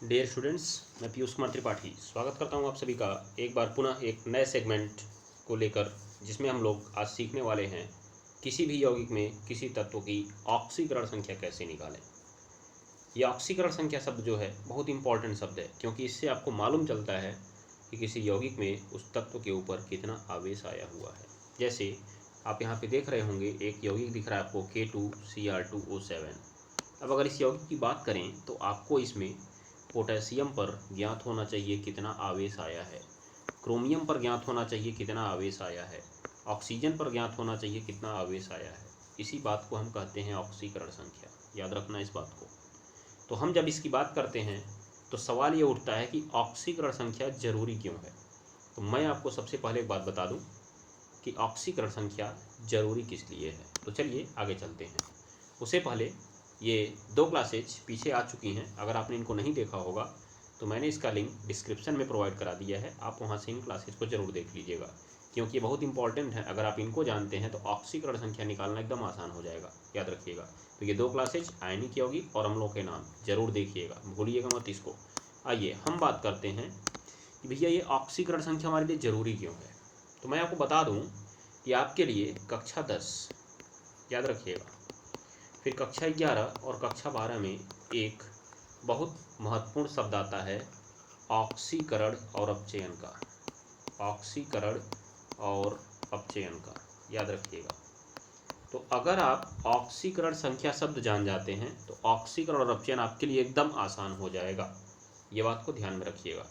Dear students, मैं पीयूष कुमार त्रिपाठी स्वागत करता हूं आप सभी का एक बार पुनः एक नए सेगमेंट को लेकर, जिसमें हम लोग आज सीखने वाले हैं किसी भी यौगिक में किसी तत्व की ऑक्सीकरण संख्या कैसे निकालें। ये ऑक्सीकरण संख्या शब्द जो है बहुत इंपॉर्टेंट शब्द है, क्योंकि इससे आपको मालूम चलता है कि किसी यौगिक में उस तत्व के ऊपर कितना आवेश आया हुआ है। जैसे आप यहाँ पे देख रहे होंगे, एक यौगिक दिख रहा है आपको K2Cr2O7। अब अगर इस यौगिक की बात करें तो आपको इसमें पोटेशियम पर ज्ञात होना चाहिए कितना आवेश आया है, क्रोमियम पर ज्ञात होना चाहिए कितना आवेश आया है, ऑक्सीजन पर ज्ञात होना चाहिए कितना आवेश आया है। इसी बात को हम कहते हैं ऑक्सीकरण संख्या। याद रखना इस बात को। तो हम जब इसकी बात करते हैं तो सवाल ये उठता है कि ऑक्सीकरण संख्या जरूरी क्यों है। तो मैं आपको सबसे पहले एक बात बता दूं कि ऑक्सीकरण संख्या जरूरी किस लिए है। तो चलिए आगे चलते हैं। उससे पहले ये 2 क्लासेज पीछे आ चुकी हैं, अगर आपने इनको नहीं देखा होगा तो मैंने इसका लिंक डिस्क्रिप्शन में प्रोवाइड करा दिया है, आप वहाँ से इन क्लासेज को ज़रूर देख लीजिएगा, क्योंकि ये बहुत इंपॉर्टेंट है। अगर आप इनको जानते हैं तो ऑक्सीकरण संख्या निकालना एकदम आसान हो जाएगा, याद रखिएगा। तो ये 2 क्लासेज आयनिक यौगिक और अम्लों के नाम जरूर देखिएगा, भूलिएगा मत इसको। आइए हम बात करते हैं कि भैया ये ऑक्सीकरण संख्या हमारे लिए ज़रूरी क्यों है। तो मैं आपको बता दूँ कि आपके लिए कक्षा 10 याद रखिएगा, फिर कक्षा 11 और कक्षा 12 में एक बहुत महत्वपूर्ण शब्द आता है ऑक्सीकरण और अपचयन का। ऑक्सीकरण और अपचयन का याद रखिएगा। तो अगर आप ऑक्सीकरण संख्या शब्द जान जाते हैं तो ऑक्सीकरण और अपचयन आपके लिए एकदम आसान हो जाएगा। ये बात को ध्यान में रखिएगा।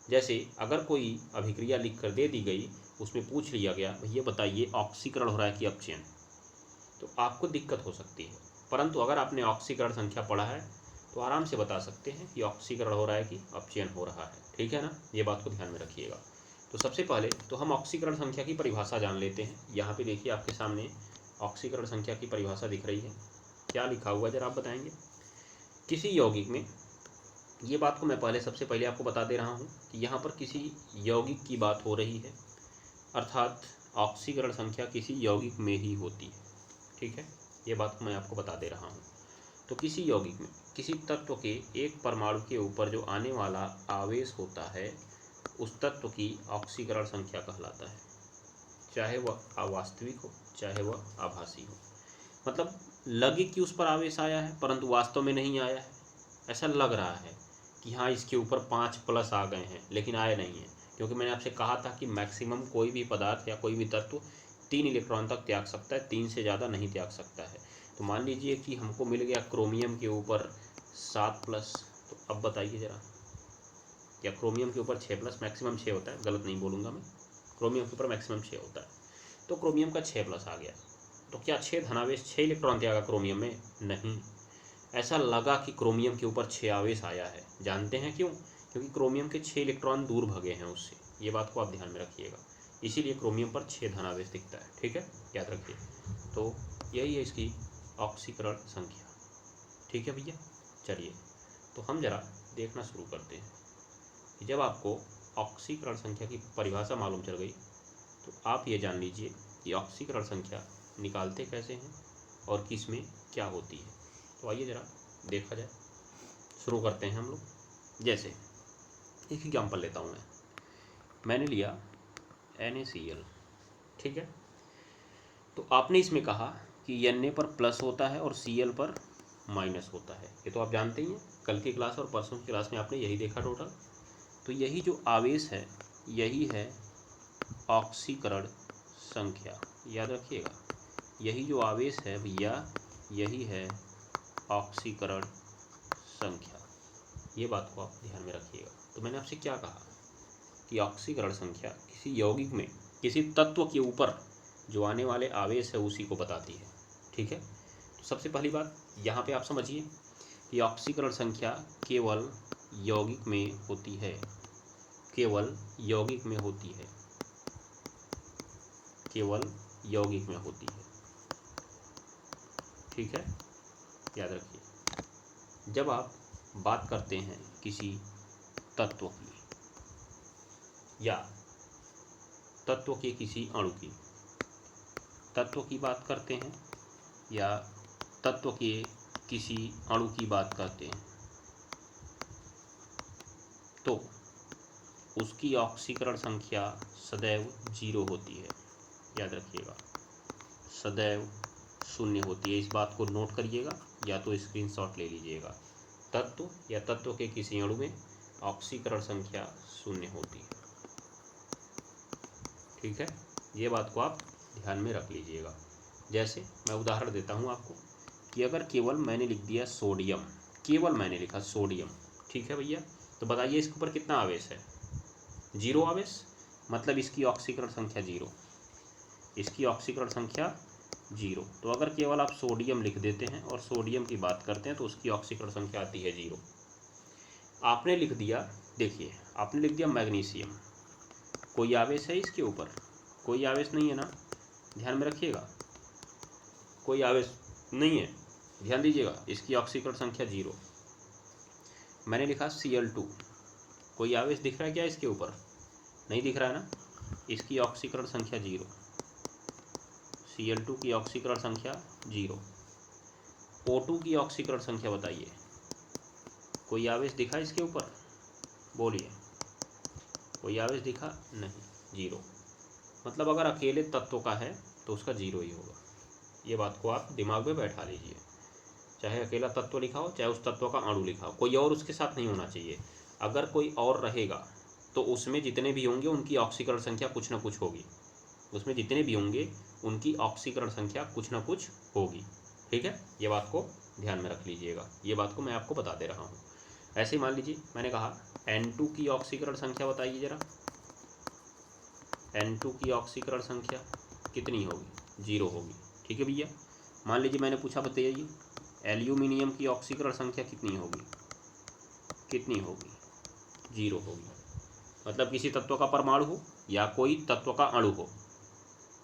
जैसे अगर कोई अभिक्रिया लिख कर दे दी गई, उसमें पूछ लिया गया भैया बताइए ऑक्सीकरण हो रहा है कि अपचयन, तो आपको दिक्कत हो सकती है। परंतु अगर आपने ऑक्सीकरण संख्या पढ़ा है तो आराम से बता सकते हैं कि ऑक्सीकरण हो रहा है कि अपचयन हो रहा है। ठीक है ना, ये बात को ध्यान में रखिएगा। तो सबसे पहले तो हम ऑक्सीकरण संख्या की परिभाषा जान लेते हैं। यहाँ पे देखिए आपके सामने ऑक्सीकरण संख्या की परिभाषा दिख रही है। क्या लिखा हुआ है जरा आप बताएंगे। किसी यौगिक में, ये बात को मैं पहले सबसे पहले आपको बता दे रहा हूँ कि यहाँ पर किसी यौगिक की बात हो रही है, अर्थात ऑक्सीकरण संख्या किसी यौगिक में ही होती है। ठीक है, ये बात मैं आपको बता दे रहा हूँ। तो किसी यौगिक में किसी तत्व के एक परमाणु के ऊपर जो आने वाला आवेश होता है उस तत्व की ऑक्सीकरण संख्या कहलाता है, चाहे वह अवास्तविक हो चाहे वह आभासी हो। मतलब लगे कि उस पर आवेश आया है परंतु वास्तव में नहीं आया है। ऐसा लग रहा है कि हाँ इसके ऊपर 5 प्लस आ गए हैं, लेकिन आए नहीं हैं, क्योंकि मैंने आपसे कहा था कि मैक्सिमम कोई भी पदार्थ या कोई भी तत्व 3 इलेक्ट्रॉन तक त्याग सकता है, 3 से ज़्यादा नहीं त्याग सकता है। तो मान लीजिए कि हमको मिल गया क्रोमियम के ऊपर 7 प्लस, तो अब बताइए ज़रा, या क्रोमियम के ऊपर 6 प्लस, मैक्सिमम 6 होता है, गलत नहीं बोलूँगा मैं, क्रोमियम के ऊपर मैक्सिमम 6 होता है। तो क्रोमियम का 6 प्लस आ गया, तो क्या 6 धनावेश 6 इलेक्ट्रॉन त्यागा क्रोमियम में? नहीं, ऐसा लगा कि क्रोमियम के ऊपर 6 आवेश आया है। जानते हैं क्यों? क्योंकि क्रोमियम के 6 इलेक्ट्रॉन दूर भगे हैं उससे। ये बात को आप ध्यान में रखिएगा, इसीलिए क्रोमियम पर 6 धनावेश दिखता है। ठीक है, याद रखिए। तो यही है इसकी ऑक्सीकरण संख्या। ठीक है भैया, चलिए तो हम जरा देखना शुरू करते हैं कि जब आपको ऑक्सीकरण संख्या की परिभाषा मालूम चल गई तो आप ये जान लीजिए कि ऑक्सीकरण संख्या निकालते कैसे हैं और किस में क्या होती है। तो आइए ज़रा देखा जाए, शुरू करते हैं हम लोग। जैसे एक एग्जाम्पल लेता हूँ मैंने लिया NaCl। ठीक है, तो आपने इसमें कहा कि Na पर प्लस होता है और Cl पर माइनस होता है। ये तो आप जानते ही हैं, कल की क्लास और परसों की क्लास में आपने यही देखा टोटल। तो यही जो आवेश है यही है ऑक्सीकरण संख्या। याद रखिएगा, यही जो आवेश है भैया यही है ऑक्सीकरण संख्या। ये बात को आप ध्यान में रखिएगा। तो मैंने आपसे क्या कहा कि ऑक्सीकरण संख्या किसी यौगिक में किसी तत्व के ऊपर जो आने वाले आवेश है उसी को बताती है। ठीक है, तो सबसे पहली बात यहाँ पे आप समझिए कि ऑक्सीकरण संख्या केवल यौगिक में होती है, केवल यौगिक में होती है, केवल यौगिक में होती है। ठीक है, याद रखिए। जब आप बात करते हैं किसी तत्व की या तत्व के किसी अणु की, तत्व की बात करते हैं या तत्व के किसी अणु की बात करते हैं, तो उसकी ऑक्सीकरण संख्या सदैव 0 होती है। याद रखिएगा, सदैव 0 होती है। इस बात को नोट करिएगा या तो स्क्रीनशॉट ले लीजिएगा। तत्व या तत्व के किसी अणु में ऑक्सीकरण संख्या 0 होती है। ठीक है, ये बात को आप ध्यान में रख लीजिएगा। जैसे मैं उदाहरण देता हूँ आपको कि अगर केवल मैंने लिख दिया सोडियम, केवल मैंने लिखा सोडियम, ठीक है भैया, तो बताइए इसके ऊपर कितना आवेश है? 0 आवेश, मतलब इसकी ऑक्सीकरण संख्या 0, इसकी ऑक्सीकरण संख्या 0। तो अगर केवल आप सोडियम लिख देते हैं और सोडियम की बात करते हैं तो उसकी ऑक्सीकरण संख्या आती है 0। आपने लिख दिया, देखिए आपने लिख दिया मैग्नीशियम, कोई आवेश है इसके ऊपर? कोई आवेश नहीं है ना, ध्यान में रखिएगा, कोई आवेश नहीं है, ध्यान दीजिएगा, इसकी ऑक्सीकरण संख्या 0। मैंने लिखा Cl2, कोई आवेश दिख रहा है क्या इसके ऊपर? नहीं दिख रहा है ना, इसकी ऑक्सीकरण संख्या 0, Cl2 की ऑक्सीकरण संख्या 0। O2 की ऑक्सीकरण संख्या बताइए, कोई आवेश दिखा इसके ऊपर? बोलिए, कोई आवेश दिखा? नहीं, 0। मतलब अगर अकेले तत्व का है तो उसका 0 ही होगा। ये बात को आप दिमाग में बैठा लीजिए, चाहे अकेला तत्व लिखा हो चाहे उस तत्व का अणु लिखा हो, कोई और उसके साथ नहीं होना चाहिए। अगर कोई और रहेगा तो उसमें जितने भी होंगे उनकी ऑक्सीकरण संख्या कुछ ना कुछ होगी, उसमें जितने भी होंगे उनकी ऑक्सीकरण संख्या कुछ ना कुछ होगी। ठीक है, ये बात को ध्यान में रख लीजिएगा, ये बात को मैं आपको बता दे रहा हूँ। ऐसे ही मान लीजिए मैंने कहा N2 की ऑक्सीकरण संख्या बताइए जरा, N2 की ऑक्सीकरण संख्या कितनी होगी? 0 होगी। ठीक है भैया, मान लीजिए मैंने पूछा बताइए एल्यूमिनियम की ऑक्सीकरण संख्या कितनी होगी? कितनी होगी? 0 होगी। मतलब किसी तत्व का परमाणु हो या कोई तत्व का अणु हो,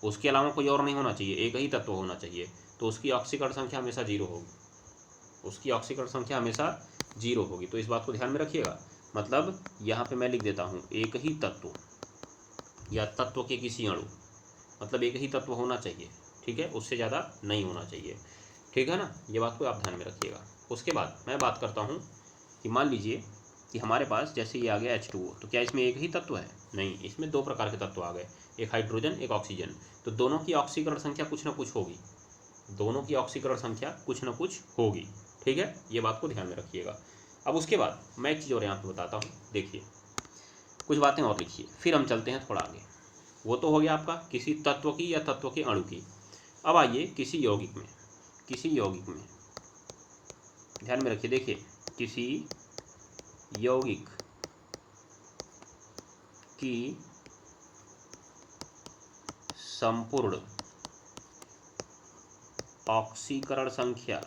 उसके अलावा कोई और नहीं होना चाहिए, एक ही तत्व होना चाहिए, तो उसकी ऑक्सीकरण संख्या हमेशा 0 होगी, उसकी ऑक्सीकरण संख्या हमेशा 0 होगी। तो इस बात को ध्यान में रखिएगा। मतलब यहाँ पे मैं लिख देता हूँ एक ही तत्व या तत्व के किसी अणु, मतलब एक ही तत्व होना चाहिए, ठीक है, उससे ज़्यादा नहीं होना चाहिए। ठीक है ना, ये बात को आप ध्यान में रखिएगा। उसके बाद मैं बात करता हूँ कि मान लीजिए कि हमारे पास जैसे ये आ गया H2O, तो क्या इसमें एक ही तत्व है? नहीं, इसमें 2 प्रकार के तत्व आ गए, एक हाइड्रोजन एक ऑक्सीजन। तो दोनों की ऑक्सीकरण संख्या कुछ ना कुछ होगी, दोनों की ऑक्सीकरण संख्या कुछ ना कुछ होगी। ठीक है, ये बात को ध्यान में रखिएगा। अब उसके बाद मैं एक चीज़ और यहाँ पे बताता हूँ, देखिए कुछ बातें और लिखिए, फिर हम चलते हैं थोड़ा आगे। वो तो हो गया आपका किसी तत्व की या तत्व के अणु की। अब आइए किसी यौगिक में, किसी यौगिक में ध्यान में रखिए, देखिए किसी यौगिक की संपूर्ण ऑक्सीकरण संख्या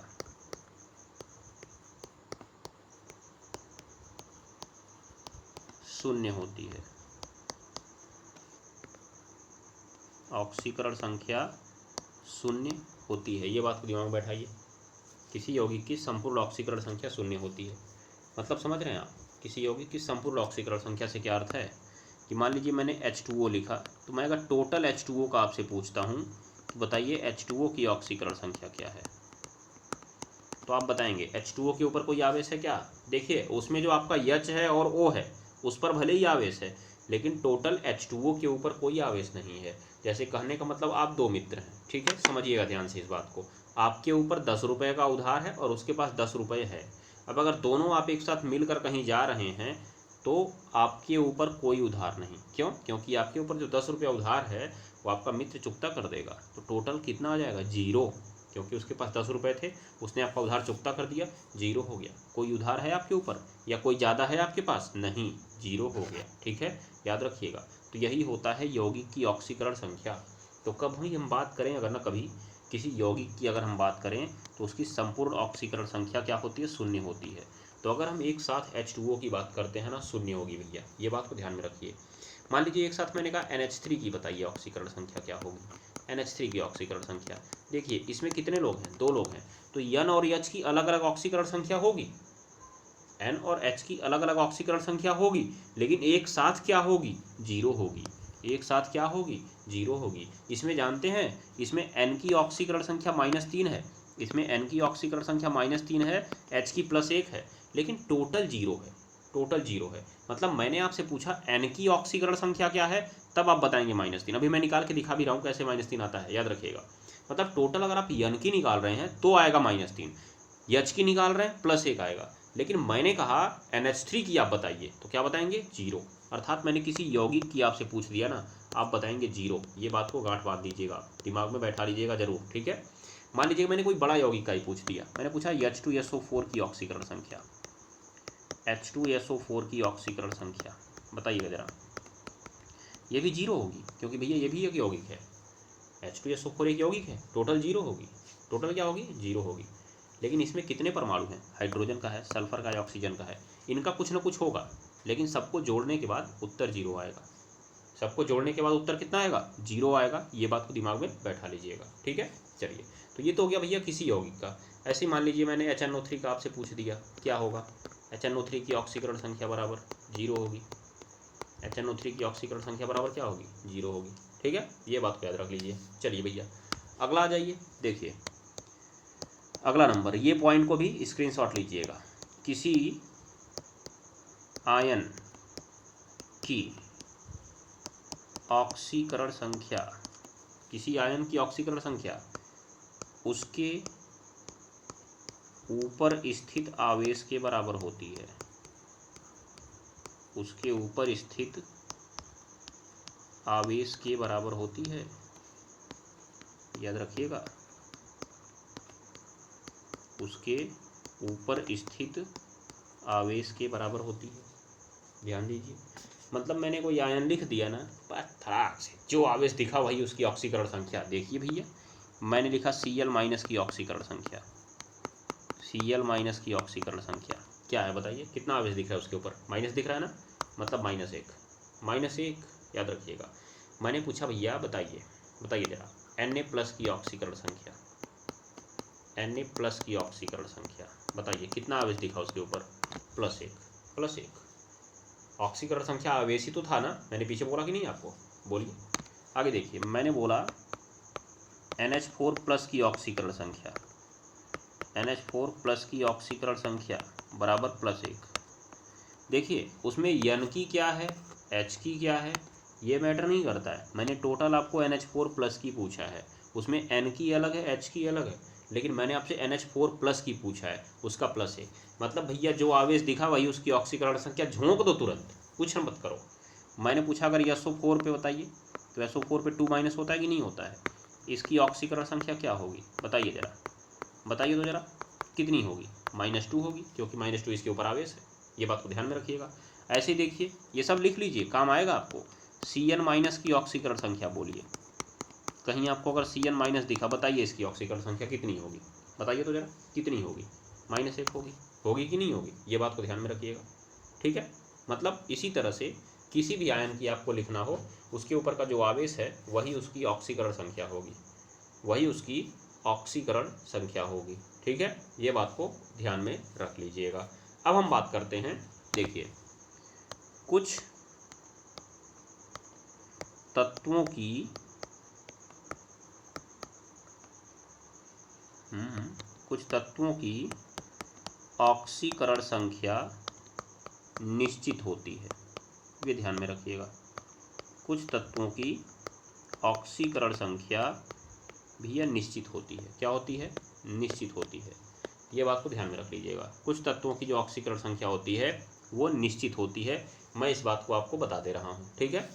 शून्य होती है। ऑक्सीकरण संख्या 0 होती है, ये बात को दिमाग में बैठाइए। किसी यौगिक की संपूर्ण ऑक्सीकरण संख्या 0 होती है, मतलब समझ रहे हैं आप, किसी यौगिक की संपूर्ण ऑक्सीकरण संख्या से क्या अर्थ है कि मान लीजिए मैंने H2O लिखा, तो मैं अगर टोटल H2O का आपसे पूछता हूँ तो बताइए H2O की ऑक्सीकरण संख्या क्या है? तो आप बताएंगे H2O के ऊपर कोई आवेश है क्या? देखिए उसमें जो आपका H है और O है उस पर भले ही आवेश है, लेकिन टोटल H2O के ऊपर कोई आवेश नहीं है। जैसे कहने का मतलब आप 2 मित्र हैं, ठीक है, समझिएगा ध्यान से इस बात को। आपके ऊपर 10 रुपये का उधार है और उसके पास 10 रुपये है। अब अगर दोनों आप एक साथ मिलकर कहीं जा रहे हैं तो आपके ऊपर कोई उधार नहीं। क्यों? क्योंकि आपके ऊपर जो 10 रुपये उधार है वो आपका मित्र चुकता कर देगा। तो टोटल कितना आ जाएगा? 0, क्योंकि उसके पास 10 रुपये थे, उसने आपका उधार चुकता कर दिया, 0 हो गया। कोई उधार है आपके ऊपर या कोई ज़्यादा है आपके पास? नहीं, 0 हो गया। ठीक है, याद रखिएगा। तो यही होता है यौगिक की ऑक्सीकरण संख्या। तो कभी हम बात करें अगर ना कभी किसी यौगिक की अगर हम बात करें तो उसकी संपूर्ण ऑक्सीकरण संख्या क्या होती है? 0 होती है। तो अगर हम एक साथ H2O की बात करते हैं ना, 0 होगी भैया, ये बात को ध्यान में रखिए। मान लीजिए एक साथ मैंने कहा NH3 की बताइए ऑक्सीकरण संख्या क्या होगी? NH3 की ऑक्सीकरण संख्या, देखिए इसमें कितने लोग हैं? 2 लोग हैं, तो N और H की अलग अलग ऑक्सीकरण संख्या होगी, N और H की अलग अलग ऑक्सीकरण संख्या होगी, लेकिन एक साथ क्या होगी? 0 होगी। एक साथ क्या होगी? 0 होगी। इसमें जानते हैं, इसमें N की ऑक्सीकरण संख्या -3 है, इसमें N की ऑक्सीकरण संख्या -3 है, H की +1 है, लेकिन टोटल 0 है। टोटल 0 है। मतलब मैंने आपसे पूछा n की ऑक्सीकरण संख्या क्या है, तब आप बताएंगे -3। अभी मैं निकाल के दिखा भी रहा हूँ कैसे -3 आता है, याद रखिएगा। मतलब टोटल अगर आप n की निकाल रहे हैं तो आएगा -3, h की निकाल रहे हैं +1 आएगा। लेकिन मैंने कहा NH3 की आप बताइए, तो क्या बताएंगे 0। अर्थात मैंने किसी यौगिक की आपसे पूछ दिया ना, आप बताएंगे 0। ये बात को गांठ बांध दीजिएगा, दिमाग में बैठा लीजिएगा जरूर, ठीक है। मान लीजिए मैंने कोई बड़ा यौगिक का ही पूछ दिया, मैंने पूछा H2SO4 की ऑक्सीकरण संख्या, H2SO4 की ऑक्सीकरण संख्या बताइएगा जरा। ये भी 0 होगी, क्योंकि भैया ये भी एक यौगिक है, H2SO4 एक यौगिक है, टोटल 0 होगी। टोटल क्या होगी 0 होगी। लेकिन इसमें कितने परमाणु हैं, हाइड्रोजन का है, सल्फर का है, ऑक्सीजन का है, इनका कुछ ना कुछ होगा। लेकिन सबको जोड़ने के बाद उत्तर 0 आएगा। सबको जोड़ने के बाद उत्तर कितना आएगा 0 आएगा। ये बात को दिमाग में बैठा लीजिएगा, ठीक है। चलिए, तो ये तो हो गया भैया किसी यौगिक का। ऐसे ही मान लीजिए मैंने HNO3 का आपसे पूछ दिया, क्या होगा, HNO3 की ऑक्सीकरण संख्या बराबर 0 होगी। HNO3 की ऑक्सीकरण संख्या बराबर क्या होगी 0 होगी, ठीक है। ये बात को याद रख लीजिए। चलिए भैया अगला आ जाइए, देखिए अगला नंबर, ये पॉइंट को भी स्क्रीनशॉट लीजिएगा। किसी आयन की ऑक्सीकरण संख्या, किसी आयन की ऑक्सीकरण संख्या उसके ऊपर स्थित आवेश के बराबर होती है। उसके ऊपर स्थित आवेश के बराबर होती है, याद रखिएगा। उसके ऊपर स्थित आवेश के बराबर होती है, ध्यान दीजिए। मतलब मैंने कोई आयन लिख दिया ना, बस थड़ाक से जो आवेश दिखा वही उसकी ऑक्सीकरण संख्या। देखिए भैया मैंने लिखा Cl- की ऑक्सीकरण संख्या, Cl- की ऑक्सीकरण संख्या क्या है बताइए, कितना आवेश दिख रहा है उसके ऊपर, माइनस दिख रहा है ना, मतलब -1 याद रखिएगा। मैंने पूछा भैया बताइए जरा Na+ की ऑक्सीकरण संख्या, Na+ की ऑक्सीकरण संख्या बताइए, कितना आवेश दिखा उसके ऊपर, +1। ऑक्सीकरण संख्या आवेश ही तो था ना, मैंने पीछे बोला कि नहीं आपको, बोलिए आगे देखिए। मैंने बोला NH4+ की ऑक्सीकरण संख्या, NH4+ की ऑक्सीकरण संख्या बराबर +1। देखिए उसमें N की क्या है, H की क्या है, ये मैटर नहीं करता है। मैंने टोटल आपको NH4+ की पूछा है, उसमें N की अलग है, H की अलग है, लेकिन मैंने आपसे NH4+ की पूछा है, उसका +1। मतलब भैया जो आवेश दिखा वही उसकी ऑक्सीकरण संख्या, झोंक दो तुरंत, कुछ मत करो। मैंने पूछा अगर SO4 पे बताइए, तो SO4 पे 2- होता है कि नहीं होता है, इसकी ऑक्सीकरण संख्या क्या होगी बताइए जरा, बताइए तो जरा कितनी होगी, -2 होगी, क्योंकि -2 इसके ऊपर आवेश है। ये बात को ध्यान में रखिएगा। ऐसे ही देखिए ये सब लिख लीजिए, काम आएगा आपको। Cn- की ऑक्सीकरण संख्या बोलिए, कहीं आपको अगर Cn- दिखा, बताइए इसकी ऑक्सीकरण संख्या कितनी होगी, बताइए तो जरा कितनी होगी, -1 होगी कि नहीं होगी, ये बात को ध्यान में रखिएगा, ठीक है। मतलब इसी तरह से किसी भी आयन की आपको लिखना हो, उसके ऊपर का जो आवेश है वही उसकी ऑक्सीकरण संख्या होगी, वही उसकी ऑक्सीकरण संख्या होगी, ठीक है। ये बात को ध्यान में रख लीजिएगा। अब हम बात करते हैं, देखिए कुछ तत्वों की ऑक्सीकरण संख्या निश्चित होती है, ये ध्यान में रखिएगा। कुछ तत्वों की ऑक्सीकरण संख्या भी यह निश्चित होती है, क्या होती है, निश्चित होती है। ये बात को ध्यान में रख लीजिएगा, कुछ तत्वों की जो ऑक्सीकरण संख्या होती है वो निश्चित होती है। मैं इस बात को आपको बता दे रहा हूँ, ठीक है।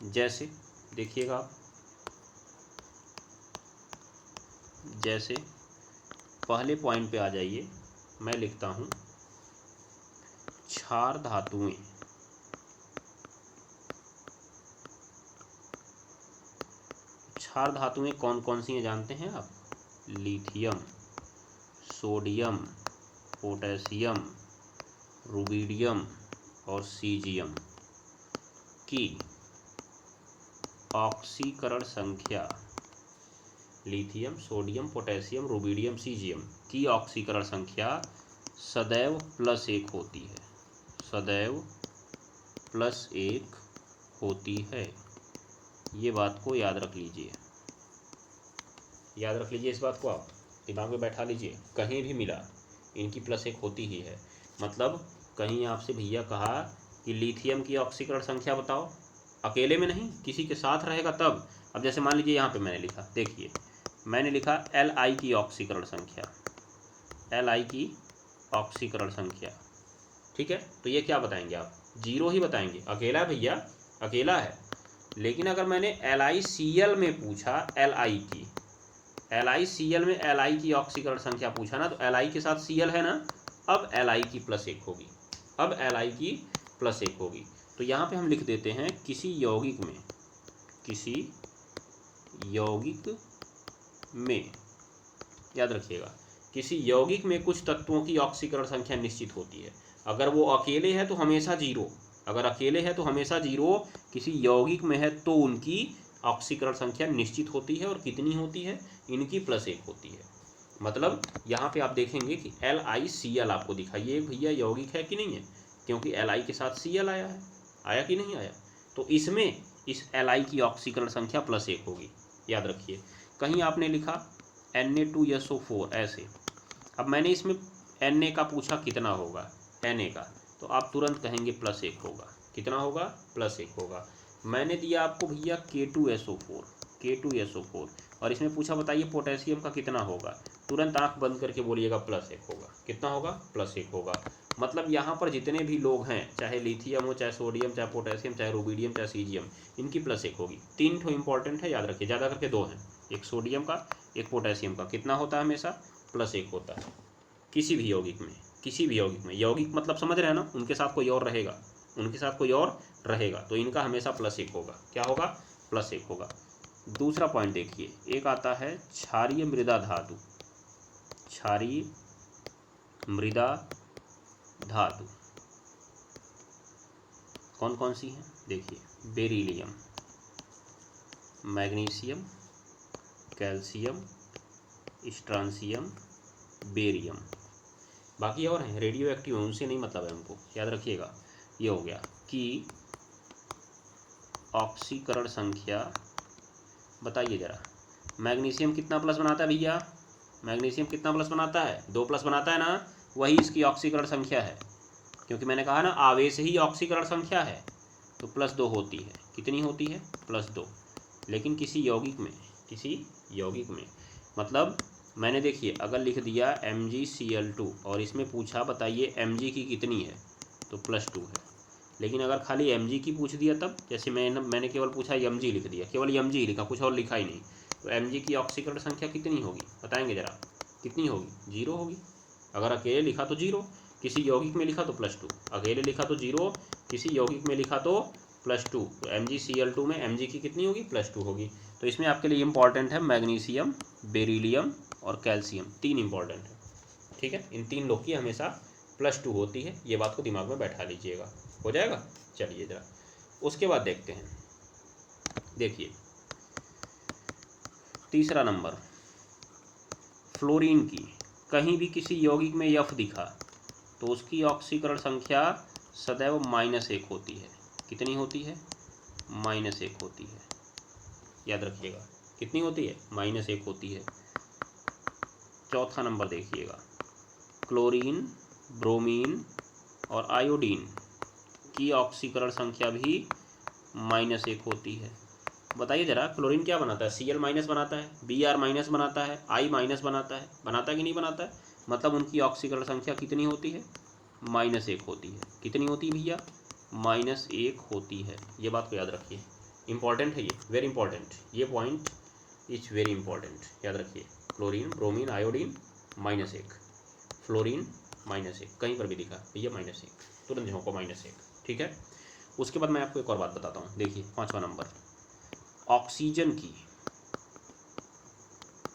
जैसे देखिएगा आप, जैसे पहले पॉइंट पे आ जाइए, मैं लिखता हूँ क्षार धातुएं, क्षार धातुएं कौन कौन सी हैं जानते हैं आप, लिथियम, सोडियम, पोटेशियम, रुबिडियम और सीजियम की ऑक्सीकरण संख्या, lithium, sodium, potassium, rubidium, caesium की ऑक्सीकरण संख्या सदैव +1 होती है, सदैव +1 होती है। ये बात को याद रख लीजिए, याद रख लीजिए, इस बात को आप दिमाग में बैठा लीजिए, कहीं भी मिला इनकी +1 होती ही है। मतलब कहीं आपसे भैया कहा कि लिथियम की ऑक्सीकरण संख्या बताओ, अकेले में नहीं, किसी के साथ रहेगा तब। अब जैसे मान लीजिए यहाँ पे मैंने लिखा, देखिए मैंने लिखा Li की ऑक्सीकरण संख्या, Li की ऑक्सीकरण संख्या, ठीक है। तो ये क्या बताएंगे आप? 0 ही बताएंगे, अकेला भैया, अकेला है। लेकिन अगर मैंने LiCl में पूछा, LiCl में Li की ऑक्सीकरण संख्या पूछा ना, तो Li के साथ Cl है ना, अब Li की +1 होगी, अब Li की +1 होगी। तो यहाँ पे हम लिख देते हैं किसी यौगिक में, याद रखिएगा, किसी यौगिक में कुछ तत्वों की ऑक्सीकरण संख्या निश्चित होती है। अगर वो अकेले है तो हमेशा 0, अगर अकेले है तो हमेशा 0, किसी यौगिक में है तो उनकी ऑक्सीकरण संख्या निश्चित होती है। और कितनी होती है? इनकी +1 होती है। मतलब यहाँ पे आप देखेंगे कि LiCl आपको दिखाइए भैया यौगिक है कि नहीं है, क्योंकि Li के साथ Cl आया है, आया कि नहीं आया। तो इसमें इस Li की ऑक्सीकरण संख्या +1 होगी, याद रखिए। कहीं आपने लिखा Na2SO4 ऐसे, अब मैंने इसमें Na का पूछा कितना होगा, Na का, तो आप तुरंत कहेंगे +1 होगा। कितना होगा? +1 होगा। मैंने दिया आपको भैया K2SO4 और इसमें पूछा बताइए पोटेशियम का कितना होगा, तुरंत आंख बंद करके बोलिएगा +1 होगा। कितना होगा? +1 होगा। मतलब यहाँ पर जितने भी लोग हैं, चाहे लिथियम हो, चाहे सोडियम, चाहे पोटेशियम, चाहे रुबिडियम, चाहे सीजियम, इनकी +1 होगी। 3 ठो इंपॉर्टेंट है, याद रखिए, ज़्यादा करके 2 हैं, एक सोडियम का, एक पोटेशियम का। कितना होता है? हमेशा +1 होता है किसी भी यौगिक में, किसी भी यौगिक में। यौगिक मतलब समझ रहे हैं ना, उनके साथ कोई और रहेगा, उनके साथ कोई और रहेगा, तो इनका हमेशा +1 होगा। क्या होगा? +1 होगा। दूसरा पॉइंट देखिए, एक आता है क्षारीय मृदा धातु, क्षारीय मृदा धातु कौन कौन सी हैं? देखिए, beryllium, magnesium, calcium, strontium, barium. बाकी और हैं रेडियो एक्टिव, उनसे नहीं मतलब है हमको, याद रखिएगा। ये हो गया कि ऑक्सीकरण संख्या बताइए ज़रा, मैग्नीशियम कितना प्लस बनाता है भैया? मैग्नीशियम कितना प्लस बनाता है? 2 प्लस बनाता है ना, वही इसकी ऑक्सीकरण संख्या है। क्योंकि मैंने कहा ना आवेश ही ऑक्सीकरण संख्या है, तो +2 होती है। कितनी होती है? +2। लेकिन किसी यौगिक में, किसी यौगिक में मतलब मैंने देखिए अगर लिख दिया MgCl2 और इसमें पूछा बताइए Mg की कितनी है, तो +2 है। लेकिन अगर खाली Mg की पूछ दिया तब, जैसे मैंने केवल पूछा Mg लिख दिया, केवल Mg लिखा, कुछ और लिखा ही नहीं, तो Mg की ऑक्सीकरण संख्या कितनी होगी बताएंगे ज़रा? कितनी होगी? 0 होगी। अगर अकेले लिखा तो 0, किसी यौगिक में लिखा तो +2, अकेले लिखा तो 0, किसी यौगिक में लिखा तो +2। तो MgCl2 में Mg की कितनी होगी? +2 होगी। तो इसमें आपके लिए इंपॉर्टेंट है मैग्नीशियम, बेरिलियम और कैल्शियम, 3 इंपॉर्टेंट है, ठीक है। इन 3 लोग की हमेशा +2 होती है, ये बात को दिमाग में बैठा लीजिएगा, हो जाएगा। चलिए ज़रा उसके बाद देखते हैं। देखिए तीसरा नंबर, फ्लोरीन की कहीं भी किसी यौगिक में F दिखा तो उसकी ऑक्सीकरण संख्या सदैव -1 होती है। कितनी होती है? -1 होती है, याद रखिएगा। कितनी होती है? -1 होती है। चौथा नंबर देखिएगा, क्लोरीन, ब्रोमीन और आयोडीन की ऑक्सीकरण संख्या भी -1 होती है। बताइए ज़रा, क्लोरीन क्या बनाता है? Cl- बनाता है, Br- बनाता है, I- बनाता है, बनाता है कि नहीं बनाता है? मतलब उनकी ऑक्सीकरण संख्या कितनी होती है? -1 होती है। कितनी होती है भैया? -1 होती है। ये बात को याद रखिए, इंपॉर्टेंट है ये, वेरी इंपॉर्टेंट, ये पॉइंट इज वेरी इंपॉर्टेंट, याद रखिए। क्लोरीन, ब्रोमीन, आयोडीन -1, फ्लोरीन -1, कहीं पर भी दिखा भैया -1, तुरंत झोंको -1, ठीक है। उसके बाद मैं आपको एक और बात बताता हूँ। देखिए 5वां नंबर, ऑक्सीजन की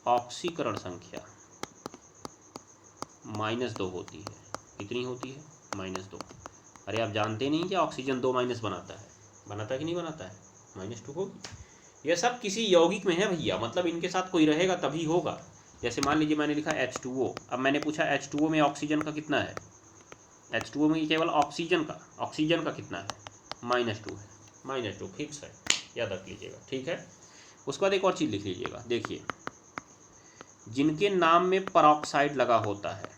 ऑक्सीकरण संख्या -2 होती है। कितनी होती है? -2। अरे आप जानते नहीं क्या ऑक्सीजन 2 माइनस बनाता है? बनाता है कि नहीं बनाता है? -2 होगी। यह सब किसी यौगिक में है भैया, मतलब इनके साथ कोई रहेगा तभी होगा। जैसे मान लीजिए मैंने लिखा H2O, अब मैंने पूछा H2O में ऑक्सीजन का कितना है? H2O में केवल ऑक्सीजन का कितना है? -2 है, -2 फिक्स है, याद रख लीजिएगा, ठीक है। उसके बाद एक और चीज़ लिख लीजिएगा, देखिए जिनके नाम में परऑक्साइड लगा होता है,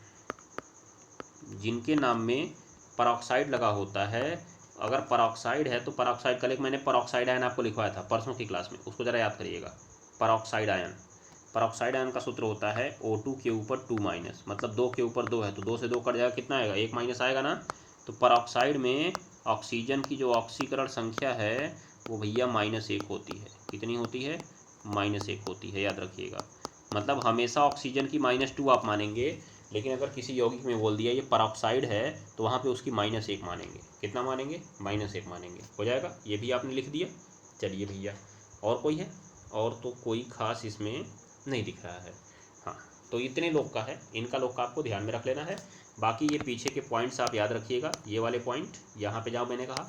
जिनके नाम में परऑक्साइड लगा होता है, अगर परऑक्साइड है तो परऑक्साइड, कल एक मैंने परऑक्साइड आयन आपको लिखवाया था परसों की क्लास में, उसको ज़रा याद करिएगा। परऑक्साइड आयन, परऑक्साइड आयन का सूत्र होता है O2 के ऊपर 2-, मतलब 2 के ऊपर 2 है तो 2 से 2 कट जाएगा, कितना आएगा, 1- आएगा ना। तो परऑक्साइड में ऑक्सीजन की जो ऑक्सीकरण संख्या है वो भैया -1 होती है। कितनी होती है, -1 होती है, याद रखिएगा। मतलब हमेशा ऑक्सीजन की -2 आप मानेंगे, लेकिन अगर किसी यौगिक में बोल दिया ये परऑक्साइड है तो वहाँ पे उसकी -1 मानेंगे। कितना मानेंगे, -1 मानेंगे। हो जाएगा, ये भी आपने लिख दिया। चलिए भैया, और कोई है, और तो कोई खास इसमें नहीं दिख रहा है। हाँ, तो इतने लोग का है, इनका लोग का आपको ध्यान में रख लेना है। बाकी ये पीछे के पॉइंट्स आप याद रखिएगा। ये वाले पॉइंट यहाँ पे जाओ, मैंने कहा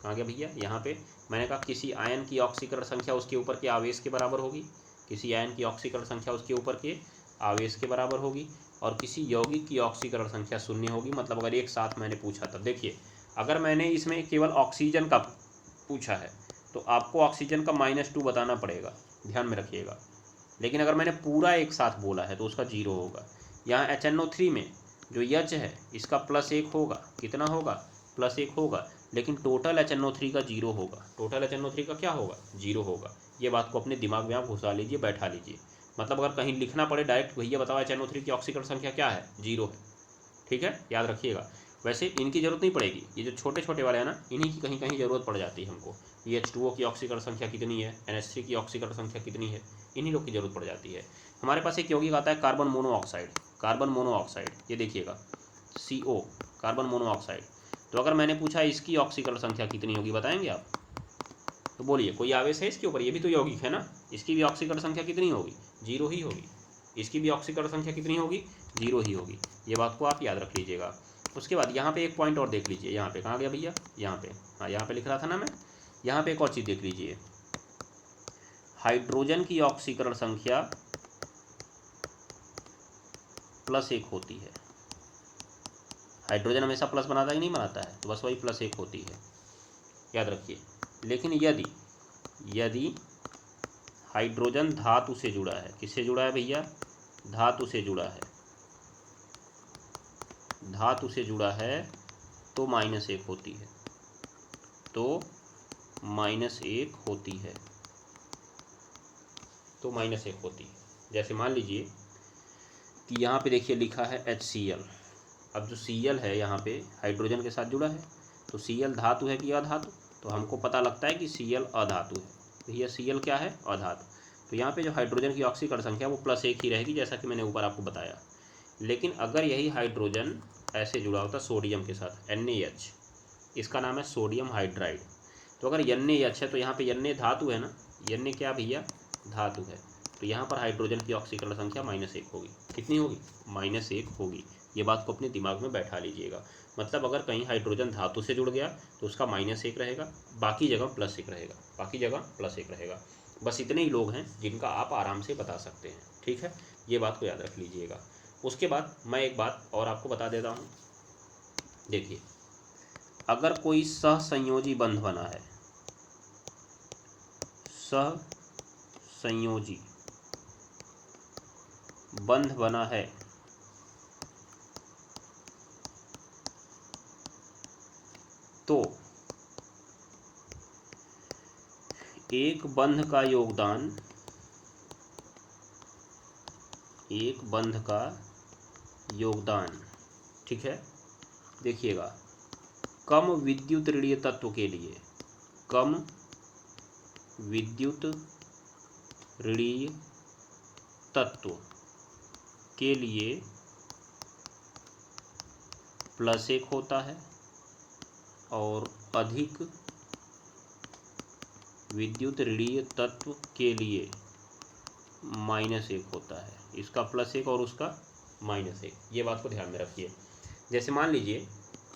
कहाँ गया भैया, यहाँ पे मैंने कहा किसी आयन की ऑक्सीकरण संख्या उसके ऊपर के आवेश के बराबर होगी। किसी आयन की ऑक्सीकरण संख्या उसके ऊपर के आवेश के बराबर होगी, और किसी यौगिक की ऑक्सीकरण संख्या 0 होगी। मतलब अगर एक साथ मैंने पूछा था, देखिए अगर मैंने इसमें केवल ऑक्सीजन का पूछा है तो आपको ऑक्सीजन का -2 बताना पड़ेगा, ध्यान में रखिएगा। लेकिन अगर मैंने पूरा एक साथ बोला है तो उसका 0 होगा। यहाँ HNO3 में जो H है इसका +1 होगा। कितना होगा, +1 होगा। लेकिन टोटल HNO3 का 0 होगा। टोटल HNO3 का क्या होगा, 0 होगा। ये बात को अपने दिमाग में आप घुसा लीजिए, बैठा लीजिए। मतलब अगर कहीं लिखना पड़े डायरेक्ट, भैया बताओ HNO3 की ऑक्सीकरण संख्या क्या है, 0 है। ठीक है, याद रखिएगा। वैसे इनकी ज़रूरत नहीं पड़ेगी, ये जो छोटे छोटे वाले हैं ना, इन्हीं की कहीं कहीं ज़रूरत पड़ जाती है हमको। ये H2O की ऑक्सीकरण संख्या कितनी है, NH3 की ऑक्सीकरण संख्या कितनी है, इन्हीं लोग की ज़रूरत पड़ जाती है। हमारे पास एक यौगिक आता है कार्बन मोनोऑक्साइड। कार्बन मोनोऑक्साइड, ये देखिएगा CO, कार्बन मोनोऑक्साइड। तो अगर मैंने पूछा इसकी ऑक्सीकरण संख्या कितनी होगी, बताएंगे आप? तो बोलिए, कोई आवेश है इसके ऊपर, ये भी तो यौगिक है ना, इसकी भी ऑक्सीकरण संख्या कितनी होगी, 0 ही होगी। इसकी भी ऑक्सीकरण संख्या कितनी होगी, 0 ही होगी। ये बात को आप याद रख लीजिएगा। उसके बाद यहाँ पे एक पॉइंट और देख लीजिए, यहाँ पे कहाँ गया भैया, यहाँ पे, हाँ यहाँ पे लिख रहा था ना मैं। यहाँ पे एक और चीज़ देख लीजिए, हाइड्रोजन की ऑक्सीकरण संख्या +1 होती है। हाइड्रोजन हमेशा प्लस बनाता है कि नहीं बनाता है, तो बस वही +1 होती है, याद रखिए। लेकिन यदि हाइड्रोजन धातु से जुड़ा है, किससे जुड़ा है भैया, धातु से जुड़ा है, धातु से जुड़ा है तो -1 होती है, तो -1 होती है, तो -1 होती है। जैसे मान लीजिए कि यहाँ पे देखिए लिखा है HCl। अब जो Cl है यहाँ पे हाइड्रोजन के साथ जुड़ा है, तो Cl धातु है कि अधातु, तो हमको पता लगता है कि Cl अधातु है। भैया Cl क्या है, अधातु। तो यहाँ पे जो हाइड्रोजन की ऑक्सीकरण संख्या वो +1 ही रहेगी, जैसा कि मैंने ऊपर आपको बताया। लेकिन अगर यही हाइड्रोजन ऐसे जुड़ा होता सोडियम के साथ, NaH, इसका नाम है सोडियम हाइड्राइड। तो अगर NaH है तो यहाँ पे Na धातु है ना, Na क्या भैया, धातु है। तो यहाँ पर हाइड्रोजन की ऑक्सीकरण संख्या -1 होगी। कितनी होगी, -1 होगी। ये बात को अपने दिमाग में बैठा लीजिएगा। मतलब अगर कहीं हाइड्रोजन धातु से जुड़ गया तो उसका -1 रहेगा, बाकी जगह +1 रहेगा, बाकी जगह +1 रहेगा। बस इतने ही लोग हैं जिनका आप आराम से बता सकते हैं। ठीक है, ये बात को याद रख लीजिएगा। उसके बाद मैं एक बात और आपको बता देता हूँ। देखिए, अगर कोई सहसंयोजी बंध बना है, सहसंयोजी बंध बना है, तो एक बंध का योगदान, एक बंध का योगदान, ठीक है, देखिएगा, कम विद्युत ऋणीय तत्व के लिए, कम विद्युत ऋणीय तत्व के लिए +1 होता है, और अधिक विद्युत ऋणीय तत्व के लिए -1 होता है। इसका +1 और उसका -1, ये बात को ध्यान में रखिए। जैसे मान लीजिए